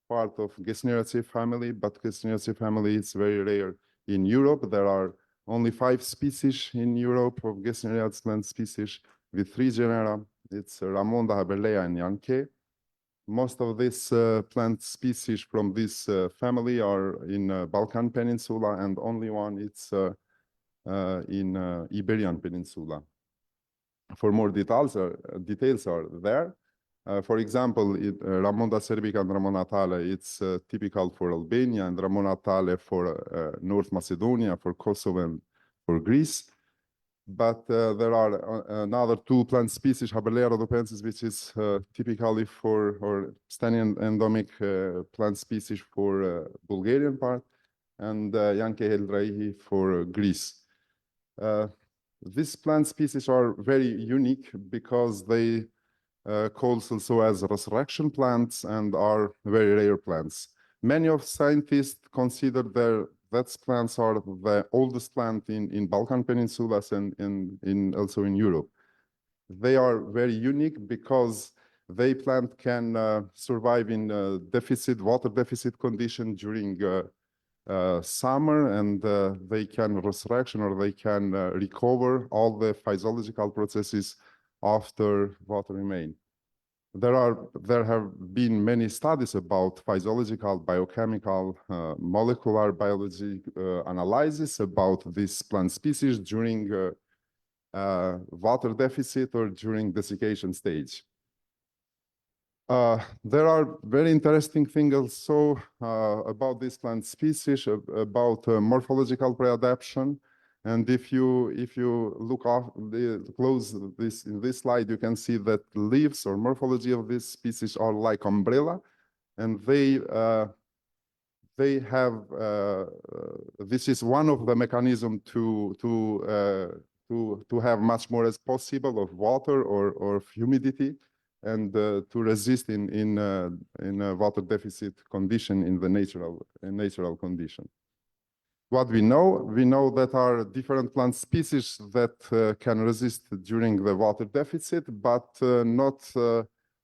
part of Gesneriaceae family, but Gesneriaceae family is very rare in Europe. There are only 5 species in Europe of Gesneriaceae plant species with 3 genera. It's Ramonda, Haberleia, and Yankee. Most of these plant species from this family are in Balkan Peninsula, and only one, it's in Iberian Peninsula. For more details are there. For example, Ramonda cervica and Ramona tale, it's typical for Albania, and Ramona tale for North Macedonia, for Kosovo, and for Greece. But there are another two plant species, Habellera rodopensis, which is typically for, or standing endemic plant species for Bulgarian part, and Yanke heldraihi for Greece. These plant species are very unique because they calls also as resurrection plants and are very rare plants. Many of scientists consider that plants are the oldest plant in Balkan peninsulas and also in Europe. They are very unique because they plant can survive in water deficit condition during summer, and they can resurrection, or they can recover all the physiological processes after water remain. There have been many studies about physiological, biochemical, molecular biology analysis about these plant species during water deficit or during desiccation stage. There are very interesting things also about this plant species, about morphological pre-adaptation. And if you look close in this slide, you can see that leaves or morphology of this species are like umbrella, and they have this is one of the mechanisms to have much more as possible of water or of humidity, and to resist in a water deficit condition in the natural condition. What we know that are different plant species that can resist during the water deficit, but not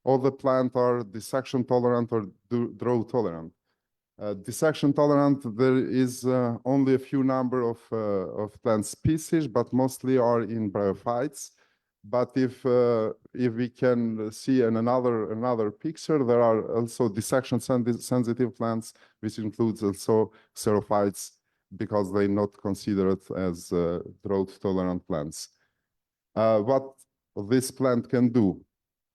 all the plants are dissection tolerant or drought tolerant. Dissection tolerant, there is only a few number of plant species, but mostly are in bryophytes. But if we can see in another picture, there are also dissection sensitive plants, which includes also xerophytes, because they're not considered as drought-tolerant plants. What this plant can do,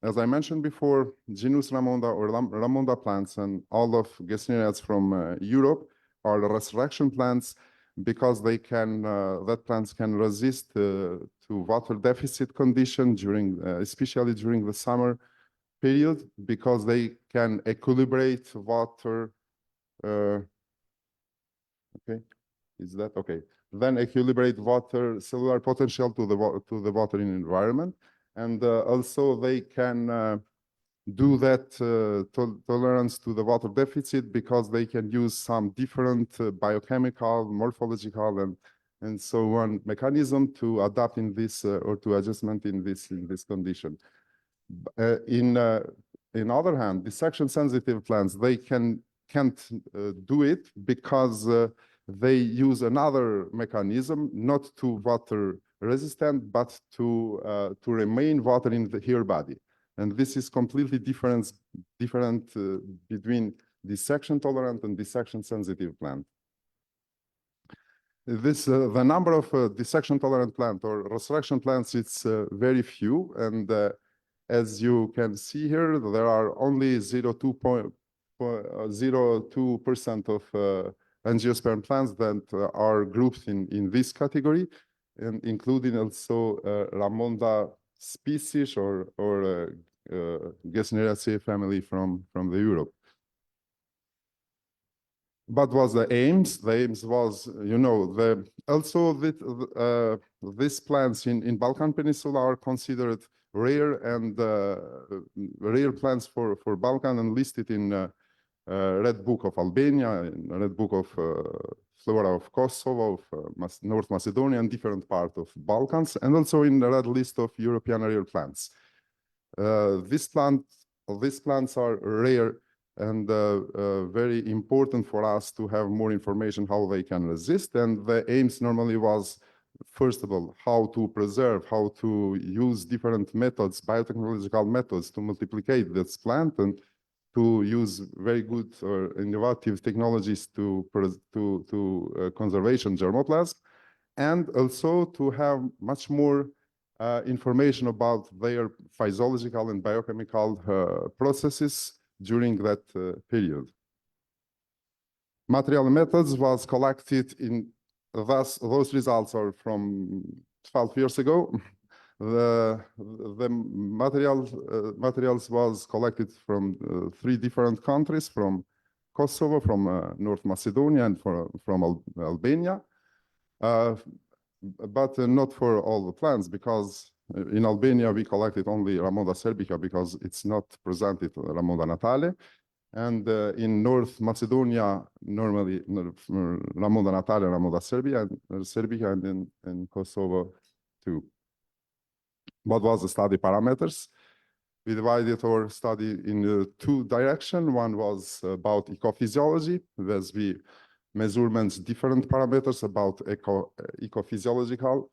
as I mentioned before, genus Ramonda or Ramonda plants and all of Gesneriads from Europe are resurrection plants because they can, that plants can resist to water deficit condition during, especially during the summer period, because they can equilibrate water. Okay. Is that okay? Then equilibrate water cellular potential to the water in environment, and also they can do that tolerance to the water deficit because they can use some different biochemical, morphological, and so on mechanism to adapt in this or to adjustment in this condition. In other hand, dissection sensitive plants, they can't do it because they use another mechanism, not to water resistant, but to remain water in the hair body. And this is completely different between dissection tolerant and dissection sensitive plant. The number of dissection tolerant plant or resurrection plants, it's very few. And as you can see here, there are only 0.02% of angiosperm plants that are grouped in this category, and including also Ramonda species or Gesneriaceae family from the Europe. What was the aims? The aims was, you know, these plants in Balkan Peninsula are considered rare and rare plants for Balkan and listed in Red Book of Albania, in Red Book of Flora of Kosovo, of North Macedonia, and different parts of Balkans, and also in the Red List of European rare plants. These plants are rare and very important for us to have more information how they can resist. And the aims normally was, first of all, how to preserve, how to use different methods, biotechnological methods to multiplicate this plant, and to use very good or innovative technologies to conservation germoplasm, and also to have much more information about their physiological and biochemical processes during that period. Material methods was collected in, those results are from 12 years ago. The materials was collected from 3 different countries, from Kosovo, from North Macedonia, and from Albania. But not for all the plants, because in Albania we collected only Ramonda serbica because it's not presented Ramonda natale. And in North Macedonia, normally Ramonda natale, Ramonda serbica, and in Kosovo too. What was the study parameters? We divided our study in 2 directions. One was about ecophysiology, as we measurements different parameters about ecophysiological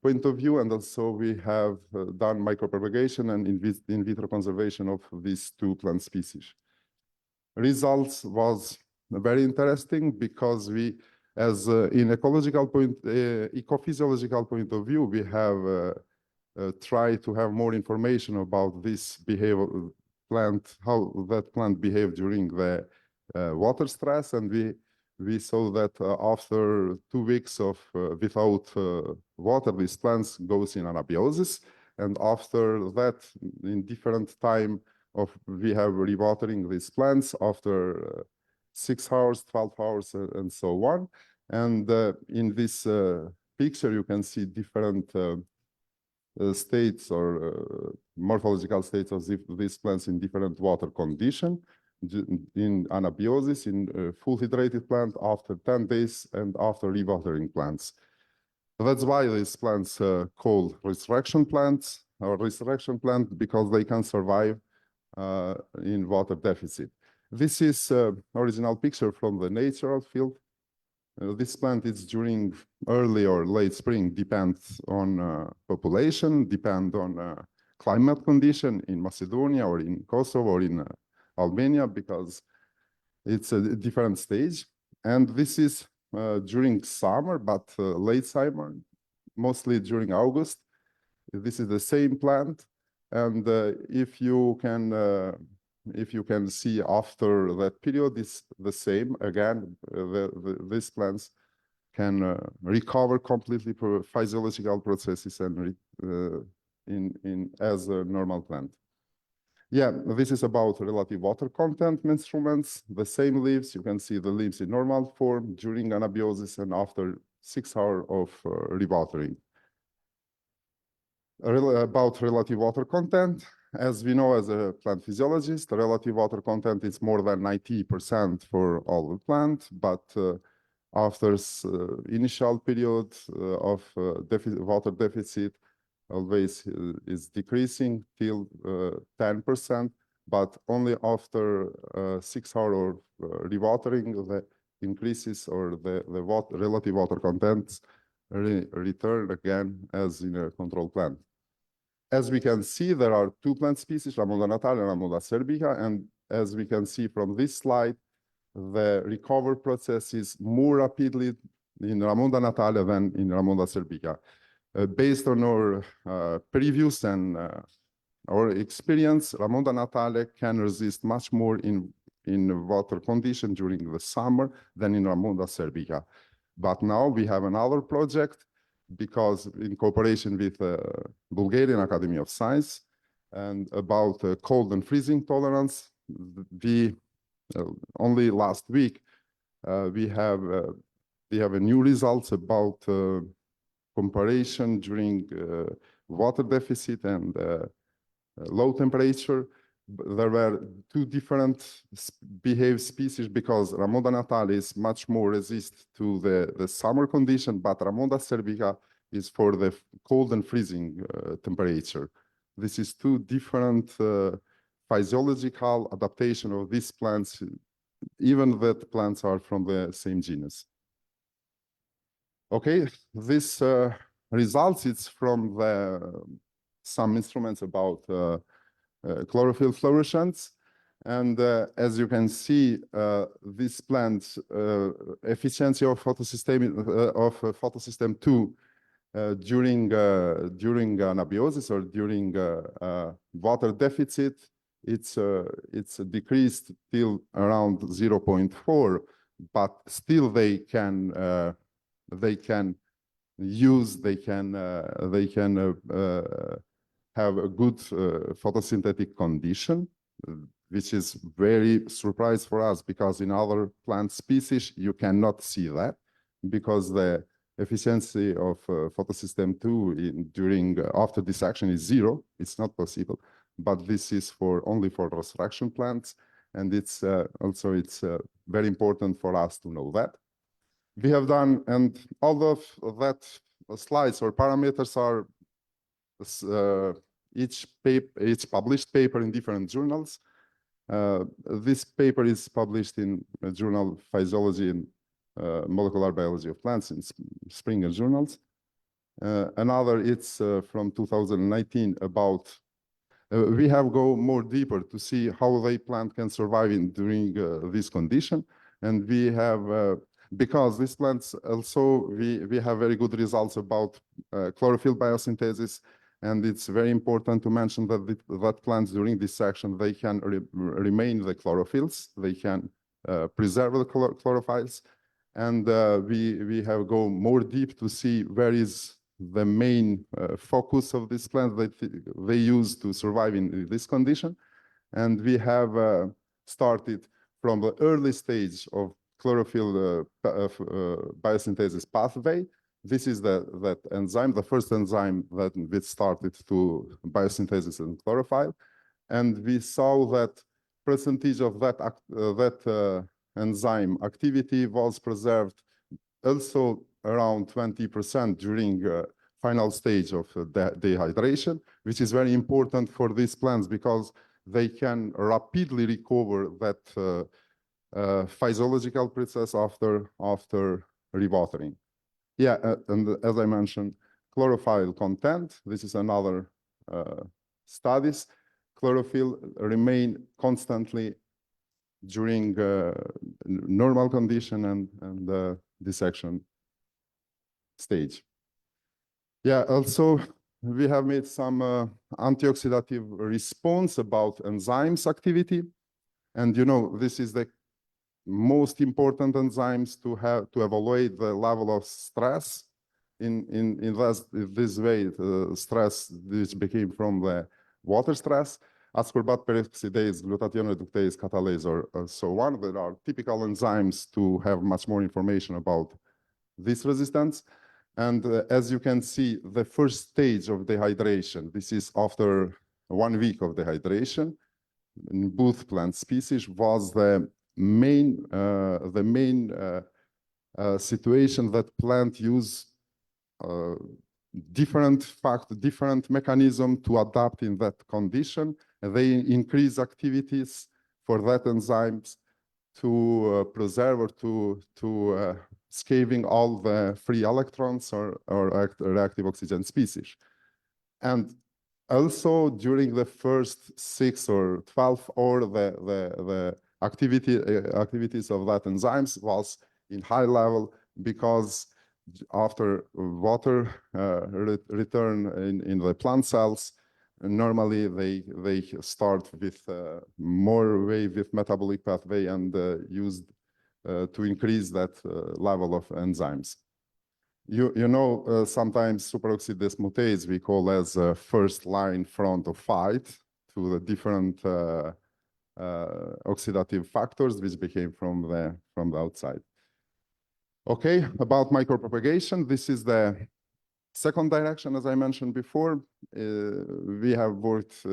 point of view, and also we have done micropropagation and in vitro conservation of these 2 plant species. Results was very interesting because we, as in ecophysiological point of view, we have tried to have more information about this behavior plant, how that plant behaved during the water stress, and we saw that after 2 weeks of without water, these plants goes in anabiosis, and after that, in different time of we have rewatering these plants after 6 hours, 12 hours, and so on. And in this picture, you can see different states or morphological states of these plants in different water condition. In anabiosis, in full hydrated plant after 10 days, and after rewatering plants. That's why these plants called resurrection plants, or resurrection plant, because they can survive in water deficit. This is original picture from the natural field. This plant is during early or late spring, depends on population, depend on climate condition in Macedonia or in Kosovo or in Albania, because it's a different stage. And this is during summer, but late summer, mostly during August. This is the same plant. And if you can see after that period, it's the same again. These plants can recover completely for physiological processes and as a normal plant. Yeah, this is about relative water content instruments. The same leaves, you can see the leaves in normal form during anabiosis and after 6 hours of rewatering. About relative water content, as we know as a plant physiologist, the relative water content is more than 90% for all the plant, but after initial period of water deficit, always is decreasing till 10%, but only after 6 hours of rewatering, the increases or the relative water contents return again as in a control plant. As we can see, there are 2 plant species, Ramonda natale and Ramonda serbica, and as we can see from this slide, the recovery process is more rapidly in Ramonda natale than in Ramonda serbica. Based on our previous and our experience, Ramonda natale can resist much more in water condition during the summer than in Ramonda serbica. But now we have another project, because in cooperation with Bulgarian Academy of Science, and about cold and freezing tolerance, we only last week we have a new results about comparison during water deficit and low temperature. There were 2 different behaved species, because Ramonda natale is much more resist to the summer condition, but Ramonda serbica is for the cold and freezing temperature. This is 2 different physiological adaptation of these plants, even that plants are from the same genus. Okay, this results, it's from some instruments about chlorophyll fluorescence, And as you can see, this plant's efficiency of photosystem 2 during anabiosis or during water deficit, it's decreased till around 0.4, but still they can have a good photosynthetic condition, which is very surprise for us, because in other plant species you cannot see that, because the efficiency of photosystem 2 during after dissection is 0. It's not possible, but this is only for resurrection plants, and it's very important for us to know that. We have done, and all of that slides or parameters are each published paper in different journals. This paper is published in a journal Physiology and Molecular Biology of Plants in Springer journals. Another, it's from 2019 about, we have go more deeper to see how the plant can survive during this condition. And we have, because these plants also, we have very good results about chlorophyll biosynthesis. And it's very important to mention that plants during this section, they can remain the chlorophylls, they can preserve the chlorophylls. And we have go more deep to see where is the main focus of this plant that they use to survive in this condition. And we have started from the early stage of chlorophyll biosynthesis pathway. This is that enzyme, the first enzyme that started to biosynthesis in chlorophyll. And we saw that percentage of that enzyme activity was preserved also around 20% during final stage of dehydration, which is very important for these plants because they can rapidly recover that physiological process after rewatering. Yeah, and as I mentioned, chlorophyll content, this is another studies. Chlorophyll remain constantly during normal condition and dissection stage. Yeah, also we have made some antioxidative response about enzymes activity. And you know, this is the most important enzymes to evaluate the level of stress. In this way, stress which became from the water stress, ascorbat peroxidase, glutathione reductase, catalase, or so on. There are typical enzymes to have much more information about this resistance. And as you can see, the first stage of dehydration, this is after 1 week of dehydration, in both plant species, was the main situation that plant use different mechanism to adapt in that condition. They increase activities for that enzymes to preserve or to scavenge all the free electrons or reactive oxygen species. And also during the first 6 or 12 hours, the activities of that enzymes was in high level, because after water return in the plant cells, normally they start with more way with metabolic pathway and used to increase that level of enzymes. You know, sometimes superoxide dismutase we call as a first line front of fight to the different oxidative factors which became from the outside. Okay, about micropropagation, this is the second direction, as I mentioned before. We have worked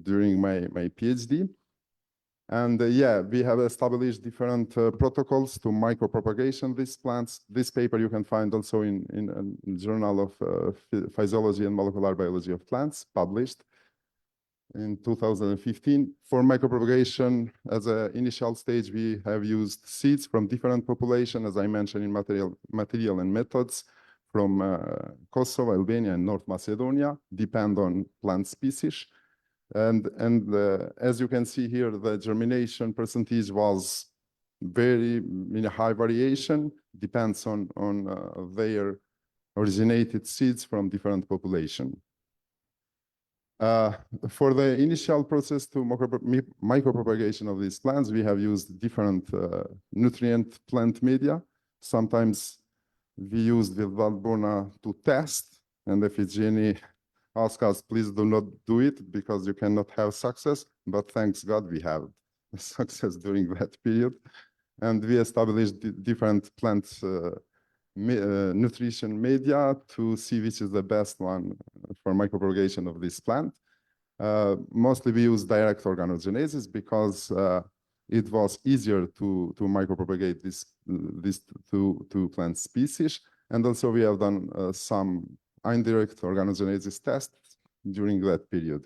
during my PhD. And yeah, we have established different protocols to micropropagation these plants. This paper you can find also in a Journal of Physiology and Molecular Biology of Plants, published in 2015. For micropropagation, as an initial stage, we have used seeds from different populations, as I mentioned, in material and methods from Kosovo, Albania, and North Macedonia, depend on plant species. As you can see here, the germination percentage was very high variation, depends on their originated seeds from different population. For the initial process to micropropagation of these plants, we have used different nutrient plant media. Sometimes we used with Valbona to test, and if Jenny asks us, please do not do it because you cannot have success. But thanks God, we have success during that period. And we established different plant nutrition media to see which is the best one for micropropagation of this plant. Mostly we use direct organogenesis because it was easier to micropropagate these two plant species. And also we have done some indirect organogenesis tests during that period.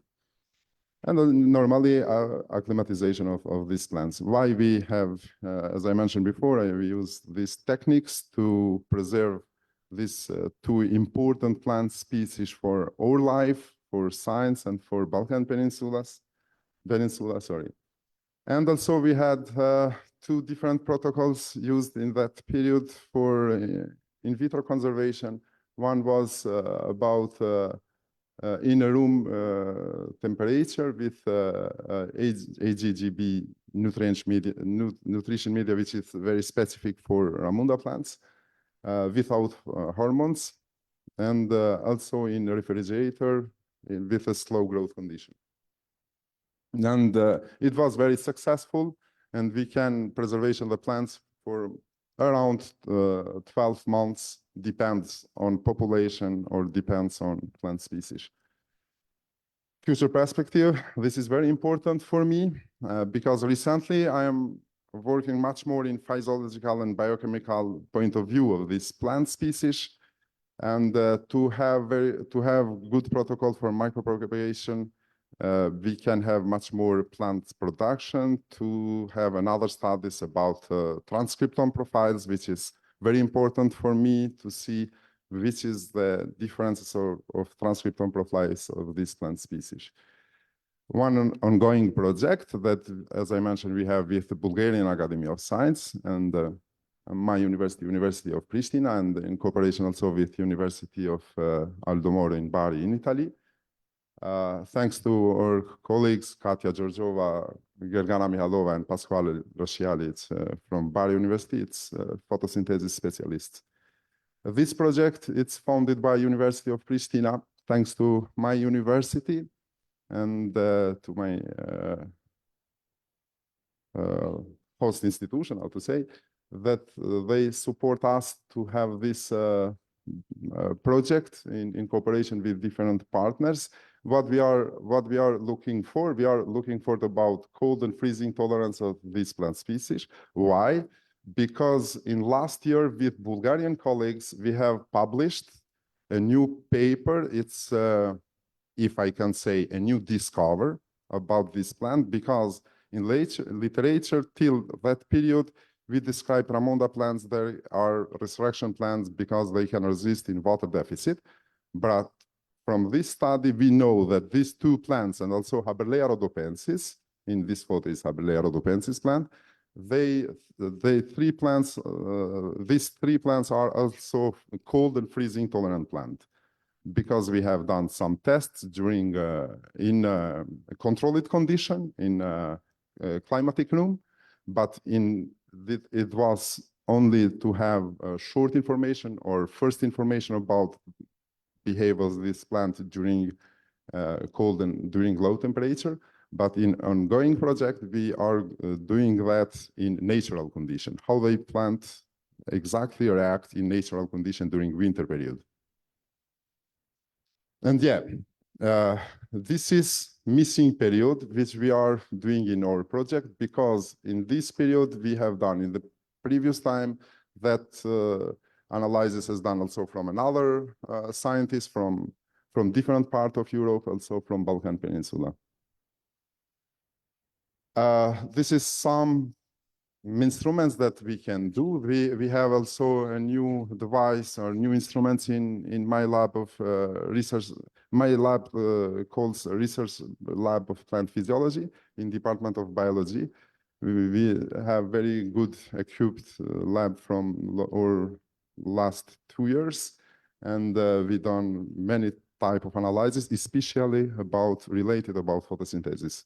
And normally acclimatization of these plants. Why we have, as I mentioned before, we use these techniques to preserve these two important plant species for our life, for science, and for Balkan Peninsula. And also we had two different protocols used in that period for in vitro conservation. One was about in a room temperature with AGGB nutrition media, which is very specific for Ramunda plants, without hormones, and also in a refrigerator with a slow growth condition. And it was very successful, and we can preservation the plants for around 12 months, depends on population or depends on plant species. Future perspective, this is very important for me because recently I am working much more in physiological and biochemical point of view of this plant species, and to have good protocol for micropropagation, we can have much more plant production, to have another studies about transcriptome profiles, which is very important for me to see which is the differences of transcriptome profiles of these plant species. One ongoing project that, as I mentioned, we have with the Bulgarian Academy of Science and my University of Pristina, and in cooperation also with University of Aldo Moro in Bari in Italy. Thanks to our colleagues, Katya Georgiova, Gergana Mihalova, and Pasquale Rosciali, it's from Bari University, it's photosynthesis specialists. This project, it's founded by University of Pristina, thanks to my university and to my host institution, how to say, that they support us to have this project in cooperation with different partners. What we are looking for about cold and freezing tolerance of these plant species. Why? Because in last year with Bulgarian colleagues, we have published a new paper. It's, if I can say, a new discover about this plant, because in literature till that period, we describe Ramunda plants, they are resurrection plants because they can resist in water deficit. But from this study, we know that these two plants and also Haberleia rhodopensis, in this photo is Haberleia rhodopensis plant, these three plants are also cold and freezing tolerant plant, because we have done some tests during in a controlled condition in a climatic room, but it was only to have short information or first information about behaviors of this plant during cold and during low temperature. But in ongoing project, we are doing that in natural condition, how they plant exactly react in natural condition during winter period. And yeah, this is missing period, which we are doing in our project, because in this period we have done in the previous time that analysis is done also from another scientist from different part of Europe, also from Balkan Peninsula. This is some instruments that we can do. We have also a new device or new instruments in my lab of research, My lab calls Research Lab of Plant Physiology in Department of Biology. We have very good equipped lab from our last 2 years, and we done many type of analysis, especially related about photosynthesis.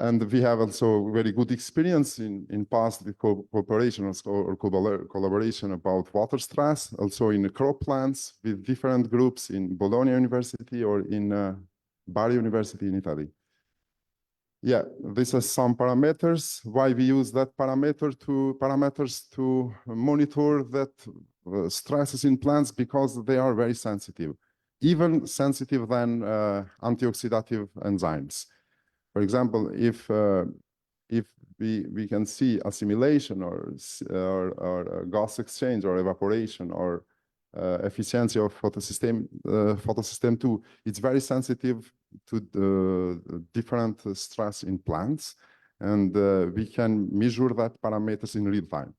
And we have also very good experience in past with cooperation or collaboration about water stress, also in crop plants with different groups in Bologna University or in Bari University in Italy. Yeah, this is some parameters. Why we use that parameters to monitor that stresses in plants, because they are very sensitive, even sensitive than antioxidative enzymes. For example, if we can see assimilation or gas exchange or evaporation or efficiency of photosystem 2, it's very sensitive to the different stress in plants, and we can measure that parameters in real time.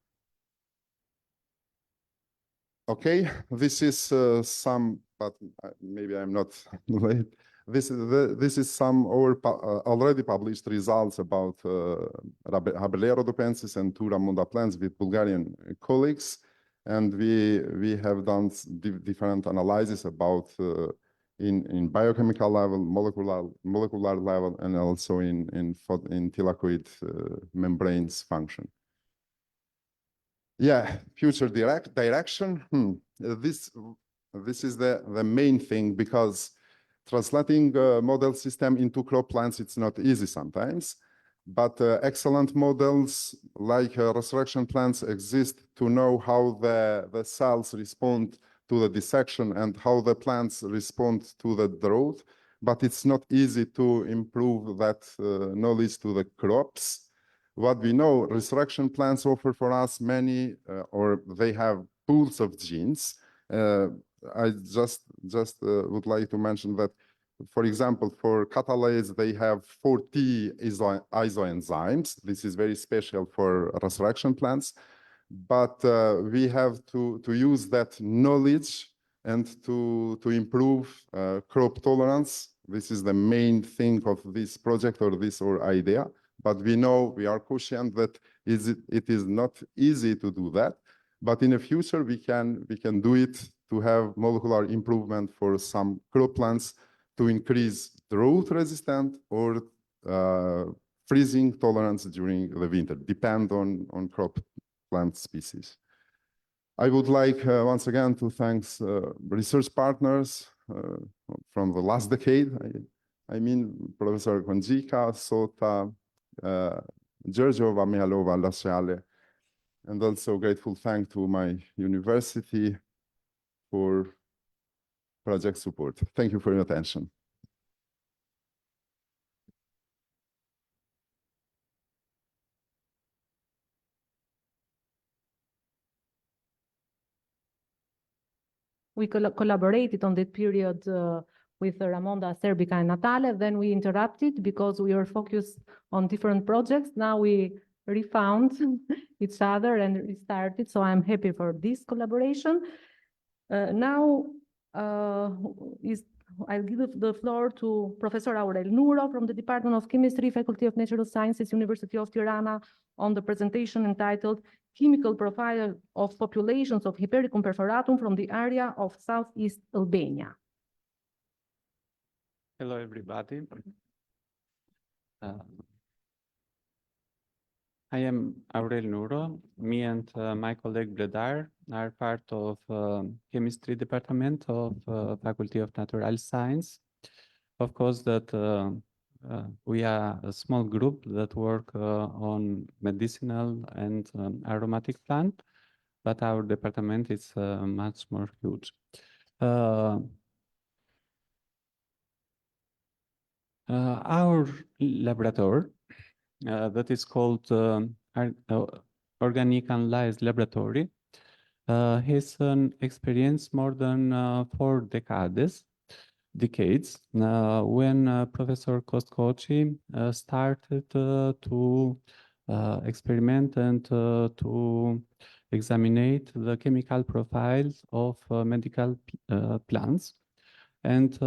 Okay, this is some, but maybe I'm not late. This is some already published results about Habelia rhodopensis and Turamunda plants with Bulgarian colleagues, and we have done different analysis about in biochemical level, molecular level, and also in thylakoid membranes function. Yeah, future direction. This is the main thing, because translating model system into crop plants, it's not easy sometimes, but excellent models like resurrection plants exist to know how the cells respond to the dissection and how the plants respond to the drought, but it's not easy to improve that knowledge to the crops. What we know, resurrection plants offer for us many, or they have pools of genes. I just would like to mention that, for example, for catalase, they have 40 isoenzymes. This is very special for resurrection plants. But we have to use that knowledge and to improve crop tolerance. This is the main thing of this project or this idea. But we know, we are cautioned that it is not easy to do that. But in the future, we can do it to have molecular improvement for some crop plants to increase drought resistant or freezing tolerance during the winter, depend on crop plant species. I would like once again to thank research partners from the last decade. I mean, Professor Konjica, Sota, Georgiova, Mihalova, Lasciale, and also grateful thank to my university for project support. Thank you for your attention. We collaborated on that period with Ramonda, Serbica, and Natale. Then we interrupted because we were focused on different projects. Now we refound each other and restarted. So I'm happy for this collaboration. Now I'll give the floor to Professor Aurel Nouro from the Department of Chemistry, Faculty of Natural Sciences, University of Tirana, on the presentation entitled Chemical Profile of Populations of Hypericum perforatum from the area of Southeast Albania. Hello, everybody. I am Aurel Nouro. Me and my colleague Bledar are part of chemistry department of Faculty of Natural Science. Of course, that we are a small group that work on medicinal and aromatic plant, but our department is much more huge. Our laboratory that is called Organic Analyze Laboratory has an experience more than 4 decades. When Professor Kostkoci started to experiment and to examine the chemical profiles of medical plants. And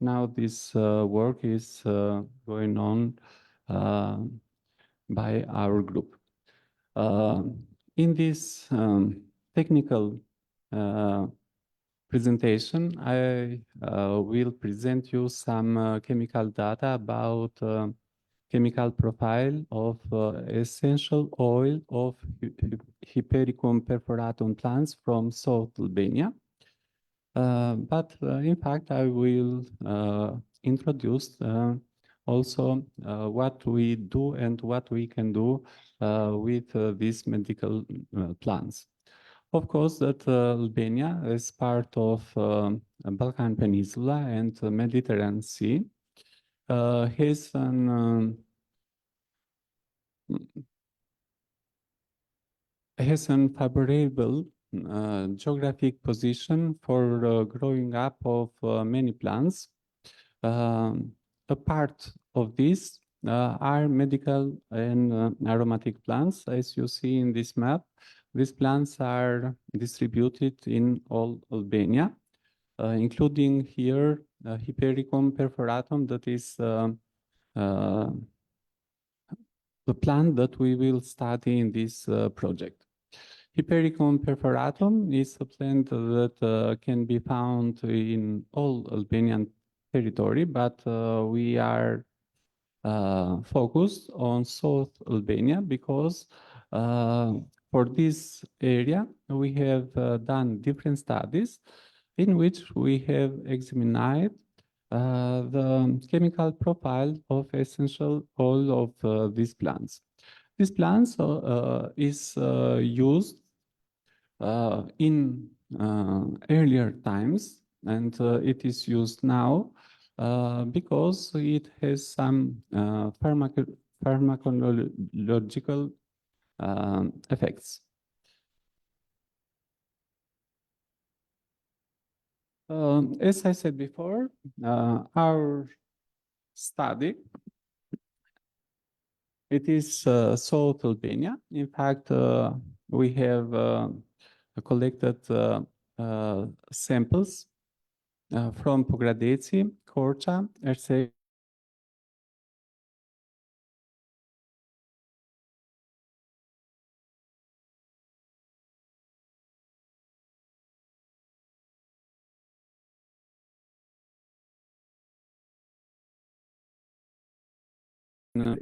now this work is going on by our group. In this technical presentation, I will present you some chemical data about chemical profile of essential oil of Hypericum perforatum plants from South Albania. But in fact, I will introduce also what we do and what we can do with these medical plants. Of course, that Albania is part of Balkan Peninsula and the Mediterranean Sea. Has an favorable geographic position for growing up of many plants. A part of this are medical and aromatic plants, as you see in this map. These plants are distributed in all Albania, including here Hypericum perforatum, that is the plant that we will study in this project. Hypericum perforatum is a plant that can be found in all Albanian territory, but we are focused on South Albania because for this area we have done different studies in which we have examined the chemical profile of essential oil of these plants. These plants is used in earlier times, and it is used now because it has some pharmacological effects. As I said before, our study, it is South Albania. In fact, we have collected samples from Pogradeci, Korça, Erse,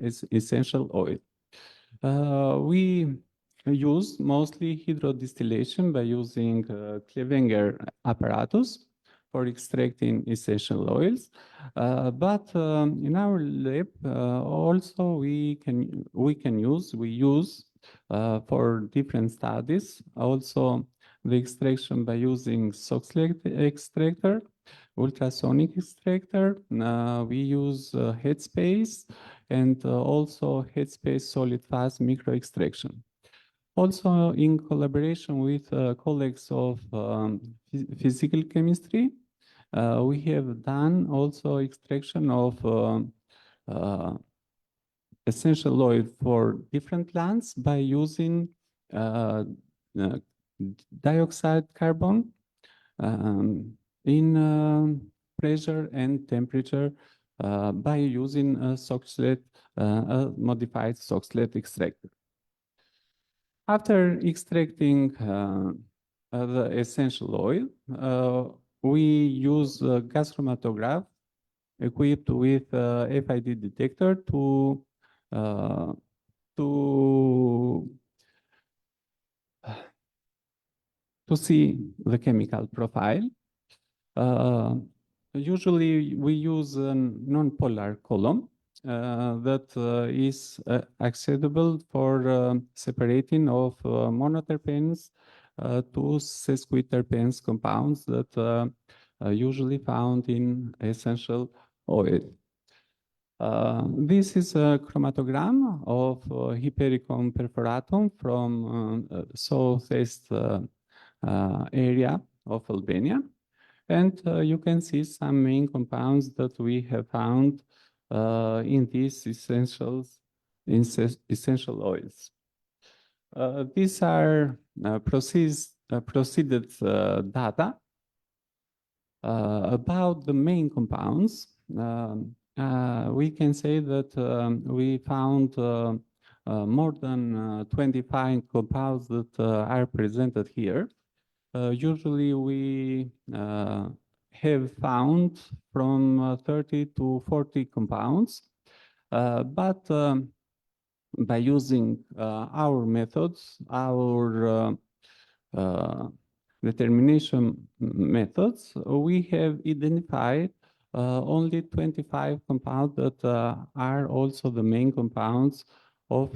is essential oil. We use mostly hydrodistillation by using Clevenger apparatus for extracting essential oils. But in our lab also we use for different studies also the extraction by using Soxhlet extractor, ultrasonic extractor. We use headspace and also headspace solid phase micro extraction. Also in collaboration with colleagues of physical chemistry, we have done also extraction of essential oil for different plants by using dioxide carbon in pressure and temperature by using a Soxhlet, a modified Soxhlet extractor. After extracting the essential oil, we use a gas chromatograph equipped with FID detector to see the chemical profile. Usually we use a non-polar column that is accessible for separating of monoterpenes to sesquiterpenes compounds that usually found in essential oil. This is a chromatogram of Hypericum perforatum from southeast area of Albania. And you can see some main compounds that we have found in these essential oils. These are proceeded data About the main compounds, we can say that we found more than 25 compounds that are presented here. Usually we have found from 30 to 40 compounds, but by using our methods, our determination methods, we have identified only 25 compounds that are also the main compounds of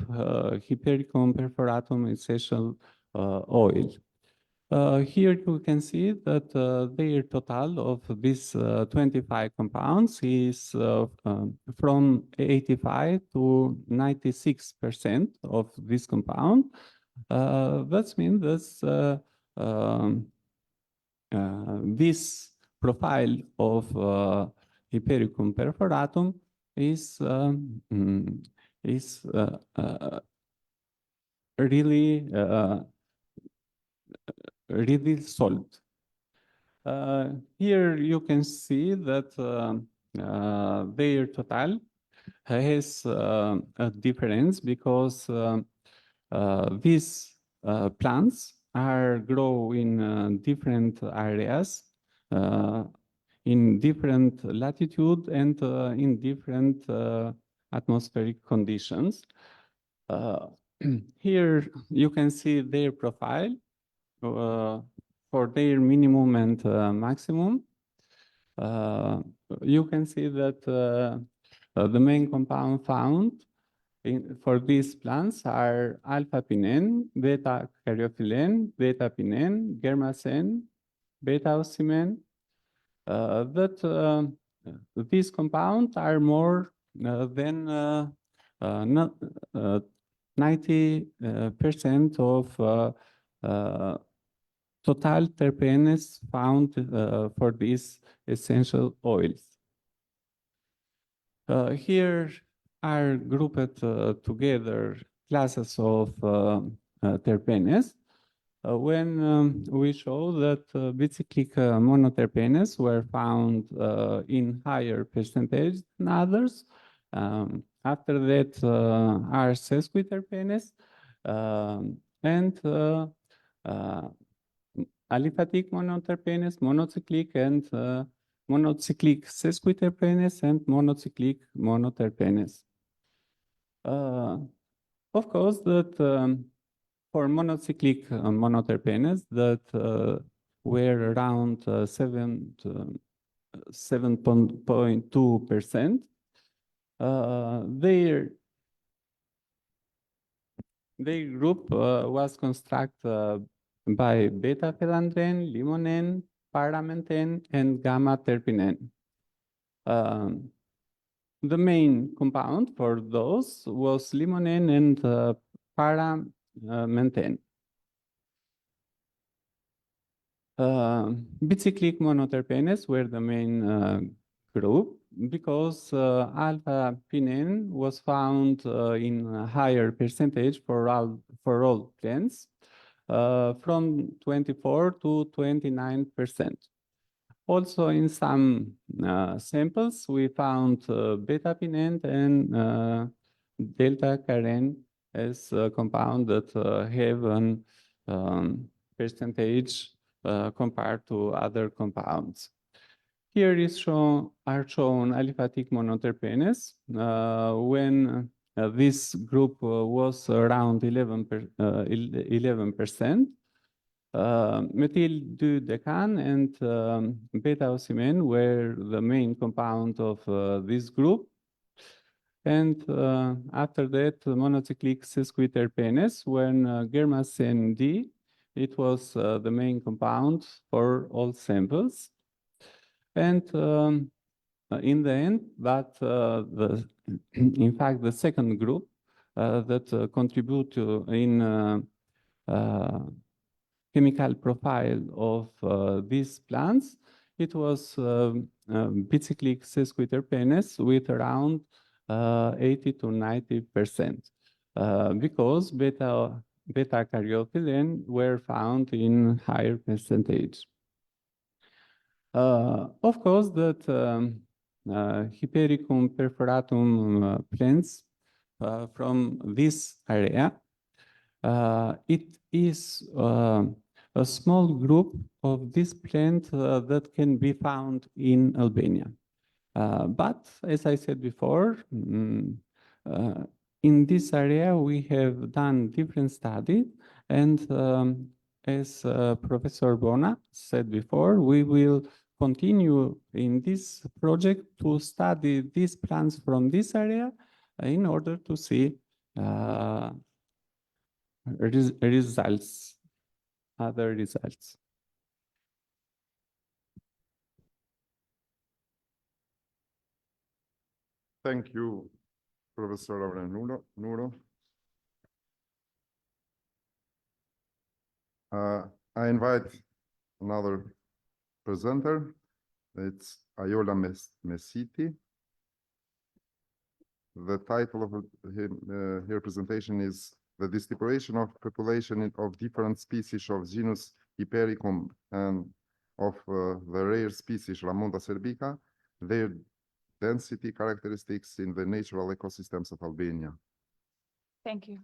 Hypericum perforatum essential oil. Here you can see that their total of these 25 compounds is from 85 to 96% of this compound. That means that this profile of Hypericum perforatum is really really solved. Here you can see that their total has a difference because these plants are grow in different areas, in different latitude and in different atmospheric conditions. Here you can see their profile for their minimum and maximum. You can see that the main compound found for these plants are alpha-pinene, beta-caryophyllene, beta-pinene, germacene, beta-ocimene. That these compounds are more than 90% of total terpenes found for these essential oils. Here are grouped together classes of terpenes. When we show that bicyclic monoterpenes were found in higher percentage than others. After that are sesquiterpenes and aliphatic monoterpenes, monocyclic and monocyclic sesquiterpenes and monocyclic monoterpenes. Of course, that for monocyclic monoterpenes that were around 7.2%, their group was constructed by beta-phelandrene, limonene, paramentane, and gamma-terpinene. The main compound for those was limonene and paramentane. Bicyclic monoterpenes were the main group because alpha-pinene was found in a higher percentage for all plants, from 24 to 29%. Also, in some samples, we found beta-pinene and delta-carene as a compound that have an percentage compared to other compounds. Here are shown aliphatic monoterpenes when this group was around 11%. Methyl-2-decan and beta-ocimene were the main compound of this group. And after that, monocyclic sesquiterpenes, when germacene D, it was the main compound for all samples. And in the end, but in fact, the second group that contribute to in chemical profile of these plants, it was bicyclic sesquiterpenes with around 80 to 90%, because beta-caryophyllene were found in higher percentage. Of course, that Hypericum perforatum plants from this area, it is a small group of this plant that can be found in Albania. But as I said before, in this area, we have done different studies, and as Professor Bona said before, we will continue in this project to study these plants from this area in order to see results, other results. Thank you, Professor Nuro. I invite another presenter. It's Ayola Mesiti. The title of her presentation is "The Distribution of Population of Different Species of Genus Hypericum and of the rare species Ramonda cerbica, their density characteristics in the natural ecosystems of Albania." Thank you.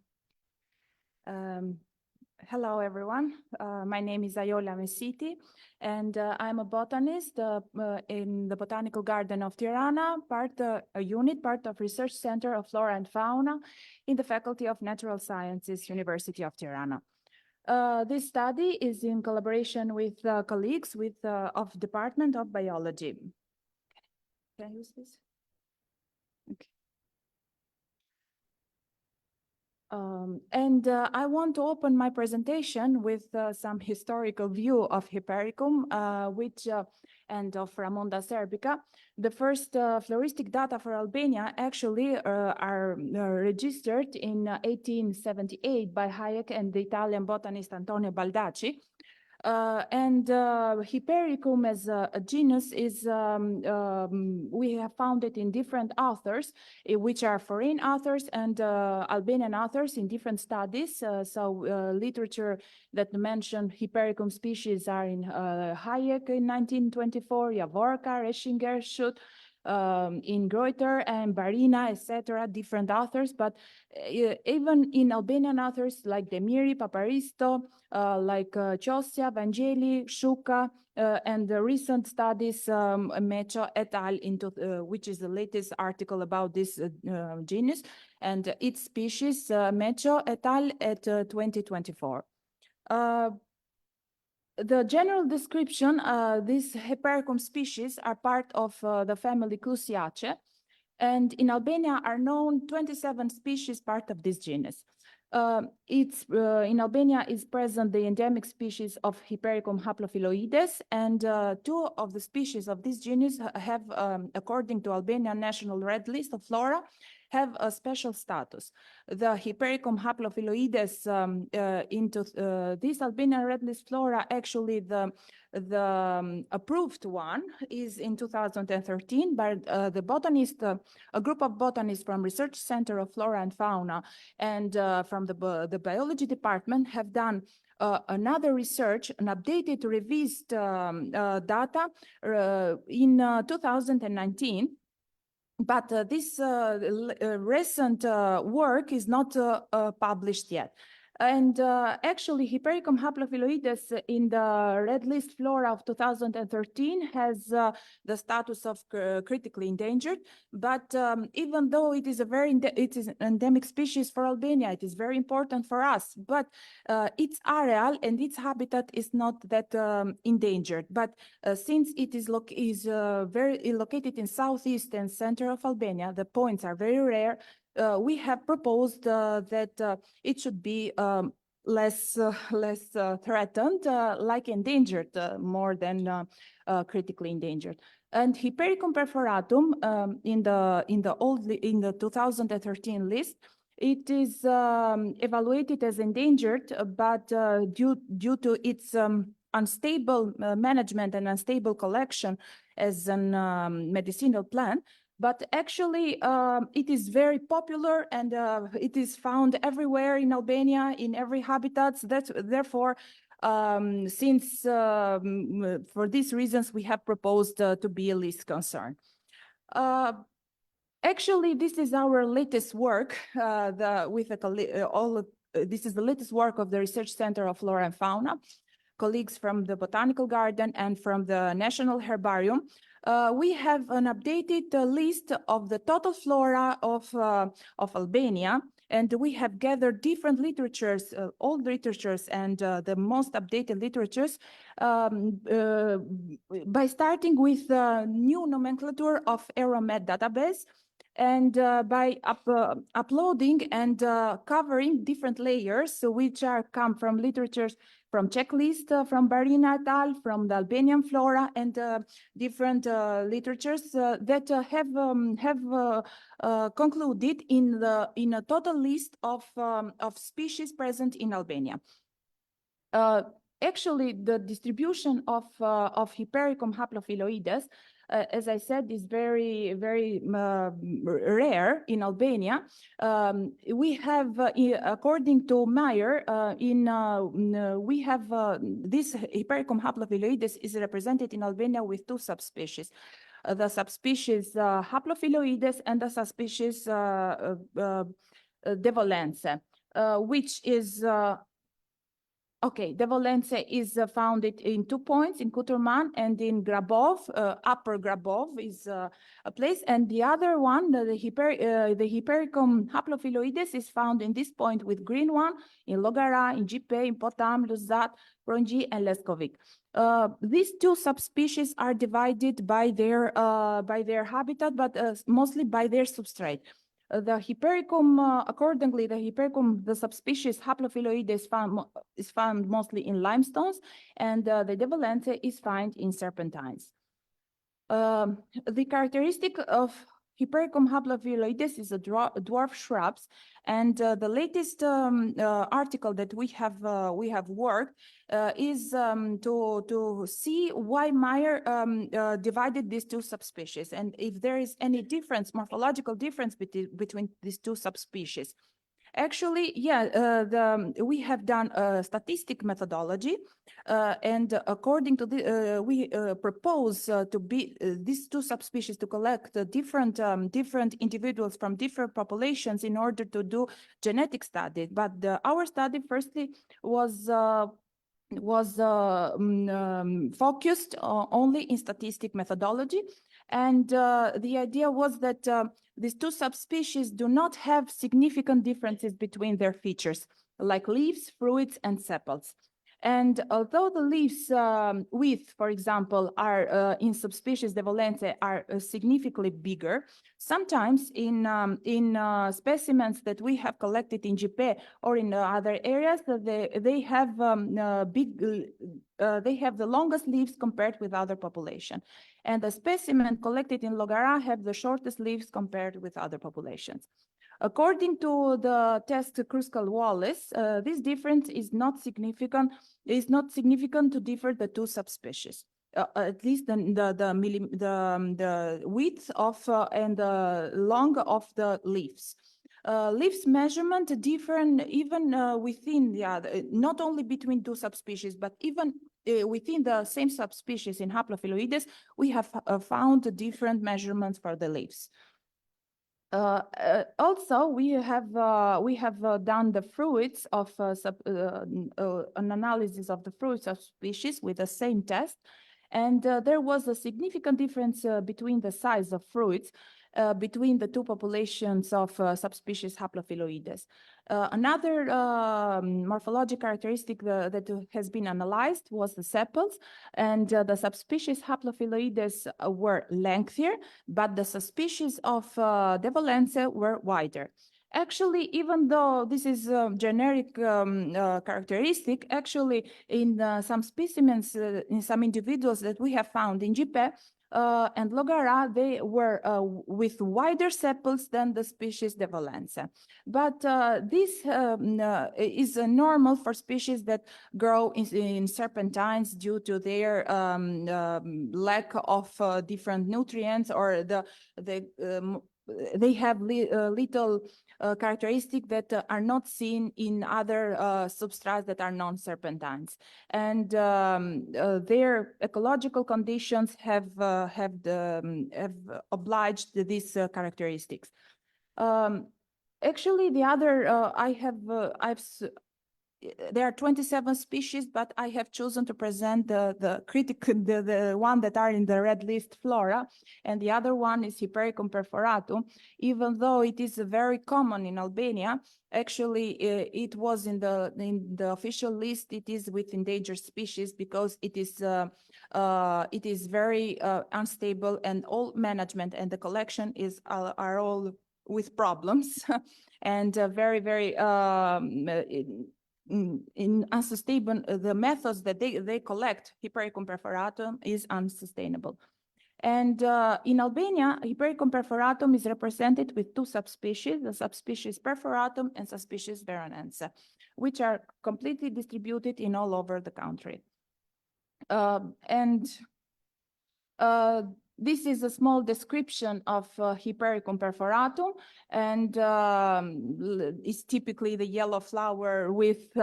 Hello, everyone. My name is Ayola Mesiti, and I'm a botanist in the Botanical Garden of Tirana, a unit, part of Research Center of Flora and Fauna in the Faculty of Natural Sciences, University of Tirana. This study is in collaboration with colleagues of Department of Biology. Can I use this? Okay. I want to open my presentation with some historical view of Hypericum, and of Ramonda cerbica. The first floristic data for Albania actually are registered in 1878 by Hayek and the Italian botanist Antonio Baldacci. Hypericum as a genus is, we have found it in different authors, which are foreign authors and Albanian authors in different studies. Literature that mentioned Hypericum species are in Hayek in 1924, Javorka, Reschinger, Schutt, in Greuter and Barina, etc., different authors, but even in Albanian authors like Demiri, Paparisto, like Chosia, Vangeli, Shuka, and the recent studies, Mecho et al., which is the latest article about this genus, and its species, Mecho et al. At 2024. The general description, these Hypericum species are part of the family Clusiaceae, and in Albania are known 27 species part of this genus. In Albania is present the endemic species of Hypericum haplophyloides, and 2 of the species of this genus have, according to Albanian National Red List of Flora, have a special status. The Hypericum haplophyloides into this Albanian Red List flora, actually the approved one is in 2013 by the botanist, a group of botanists from Research Center of Flora and Fauna and from the biology department have done another research, an updated revised data in 2019. But this recent work is not published yet. And actually, Hypericum haplophyloides in the Red List Flora of 2013 has the status of critically endangered. But even though it is an endemic species for Albania, it is very important for us. But its areal and its habitat is not that endangered. But since it is located in southeast and center of Albania, the points are very rare. We have proposed that it should be less threatened, like endangered, more than critically endangered. And Hypericum perforatum in the 2013 list, it is evaluated as endangered, but due to its unstable management and unstable collection as an medicinal plant. But actually, it is very popular and it is found everywhere in Albania, in every habitat. Therefore, Since for these reasons, we have proposed to be a least concern. Actually, this is our latest work. This is the latest work of the Research Center of Flora and Fauna, colleagues from the Botanical Garden and from the National Herbarium. We have an updated list of the total flora of Albania, and we have gathered different literatures, old literatures and the most updated literatures by starting with the new nomenclature of Aromat database, and by uploading and covering different layers, which come from literatures from checklist, from Barina et al., from the Albanian flora, and different literatures that have concluded in a total list of species present in Albania. Actually, the distribution of Hypericum haplophyloides, as I said, is very, very rare in Albania. We have, according to Meyer, we have this Hypericum haplophyloides is represented in Albania with two subspecies. The subspecies haplophyloides and the subspecies devolense, which is okay, devolense is founded in 2 points, in Kuturman and in Grabov. Upper Grabov is a place, and the other one, the Hypericum haplophyloides, is found in this point with green one, in Logara, in Gjipe, in Potam, Luzat, Pronji, and Leskovic. These two subspecies are divided by their habitat, but mostly by their substrate. The Hypericum, accordingly, the subspecies haplophyloides is found mostly in limestones, and the devolense is found in serpentines. The characteristic of Hypericum haplophyloides is a dwarf shrubs, and the latest article that we have worked is to see why Meyer divided these two subspecies, and if there is any difference, morphological difference between these two subspecies. Actually, yeah, we have done a statistic methodology, and according to the, we propose to be these two subspecies to collect different individuals from different populations in order to do genetic study. But our study firstly was focused only in statistic methodology, and the idea was that these two subspecies do not have significant differences between their features, like leaves, fruits, and sepals. And although the leaves width, for example, are in subspecies devolense are significantly bigger, sometimes in specimens that we have collected in Gjipe or in other areas, they have they have the longest leaves compared with other population. And the specimen collected in Logara have the shortest leaves compared with other populations. According to the test Kruskal-Wallis, this difference is not significant. Is not significant to differ the two subspecies. At least the width of and the length of the leaves. Leaves measurement differ even within the other, not only between two subspecies, but even within the same subspecies in haplophyloides, we have found different measurements for the leaves. Also, we have done the fruits of an analysis of the fruits of species with the same test, and there was a significant difference between the size of fruits between the two populations of subspecies haplophyloides. Another morphological characteristic that has been analyzed was the sepals, and the subspecies haplophyloides were lengthier, but the subspecies of devolense were wider. Actually, even though this is a generic characteristic, actually in some specimens, in some individuals that we have found in Gjipe and Logara, they were with wider sepals than the species devolense. But this is normal for species that grow in serpentines due to their lack of different nutrients, or they have little characteristics that are not seen in other substrates that are non-serpentines, and their ecological conditions have obliged these characteristics. Actually, the other there are 27 species, but I have chosen to present the one that are in the red list flora, and the other one is Hypericum perforatum. Even though it is very common in Albania, actually it was in the official list. It is with endangered species because it is very unstable, and all management and the collection are all with problems and very unsustainable. The methods that they collect Hypericum perforatum is unsustainable. And in Albania, Hypericum perforatum is represented with two subspecies, the subspecies perforatum and subspecies veronense, which are completely distributed in all over the country. This is a small description of Hypericum perforatum, and it's typically the yellow flower with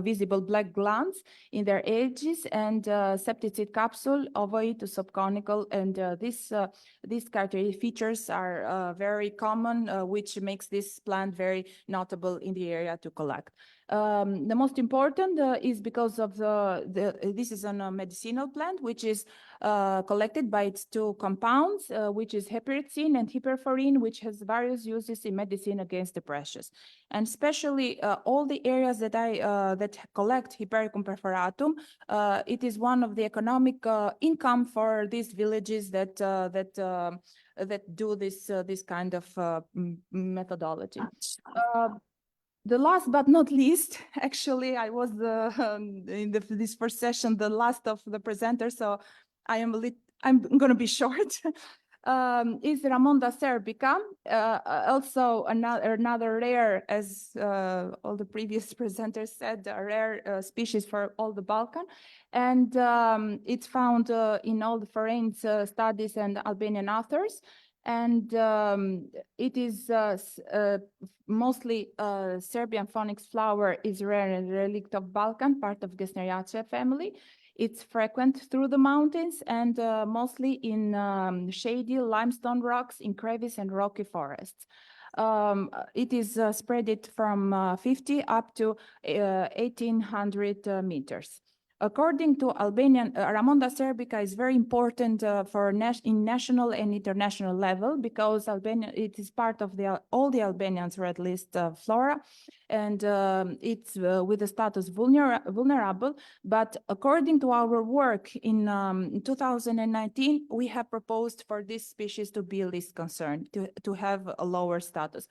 visible black glands in their edges, and septicid capsule, ovoid to subconical, and these characteristic features are very common, which makes this plant very notable in the area to collect. The most important is because of this is a medicinal plant, which is collected by its two compounds, which is hypericin and hyperforin, which has various uses in medicine against depression. And especially all the areas that that collect Hypericum perforatum, it is one of the economic income for these villages that do this kind of methodology. The last but not least, actually, I was in this first session the last of the presenters, so I'm going to be short. Is Ramonda serbica, also another rare, as all the previous presenters said, a rare species for all the Balkan, and it's found in all the foreign studies and Albanian authors. And it is mostly Serbian phonix flower is rare and relict of Balkan, part of Gesneriaceae family. It's frequent through the mountains and mostly in shady limestone rocks in crevice and rocky forests. It is spread from 50 up to 1800 meters. According to Albanian, Ramonda serbica is very important in national and international level because it is part of all the Albanians red list flora, and it's with the status vulnerable. But according to our work in 2019, we have proposed for this species to be list concerned, to have a lower status.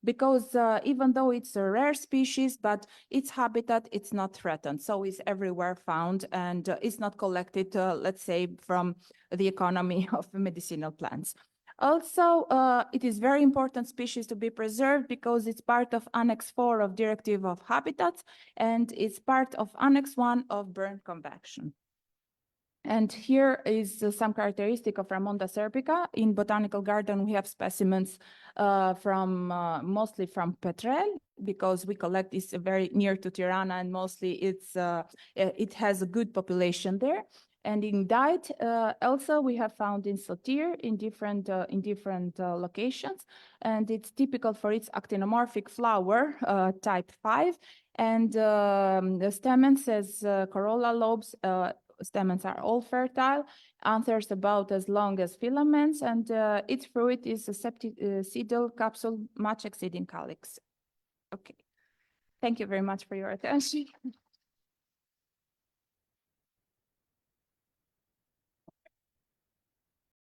Because even though it's a rare species, but its habitat, it's not threatened. So it's everywhere found, and it's not collected, let's say, from the economy of medicinal plants. Also, it is very important species to be preserved because it's part of Annex 4 of Directive of Habitats, and it's part of Annex 1 of Berne Convention. And here is some characteristic of Ramonda serbica. In Botanical Garden, we have specimens mostly from Petrel, because we collect this very near to Tirana, and mostly it has a good population there. And in Diet, also we have found in Sotir in different locations, and it's typical for its actinomorphic flower, type 5, and the stamens has corolla lobes. Stamens are all fertile, anthers about as long as filaments, and its fruit is a septicidal capsule much exceeding calyx. Okay, thank you very much for your attention.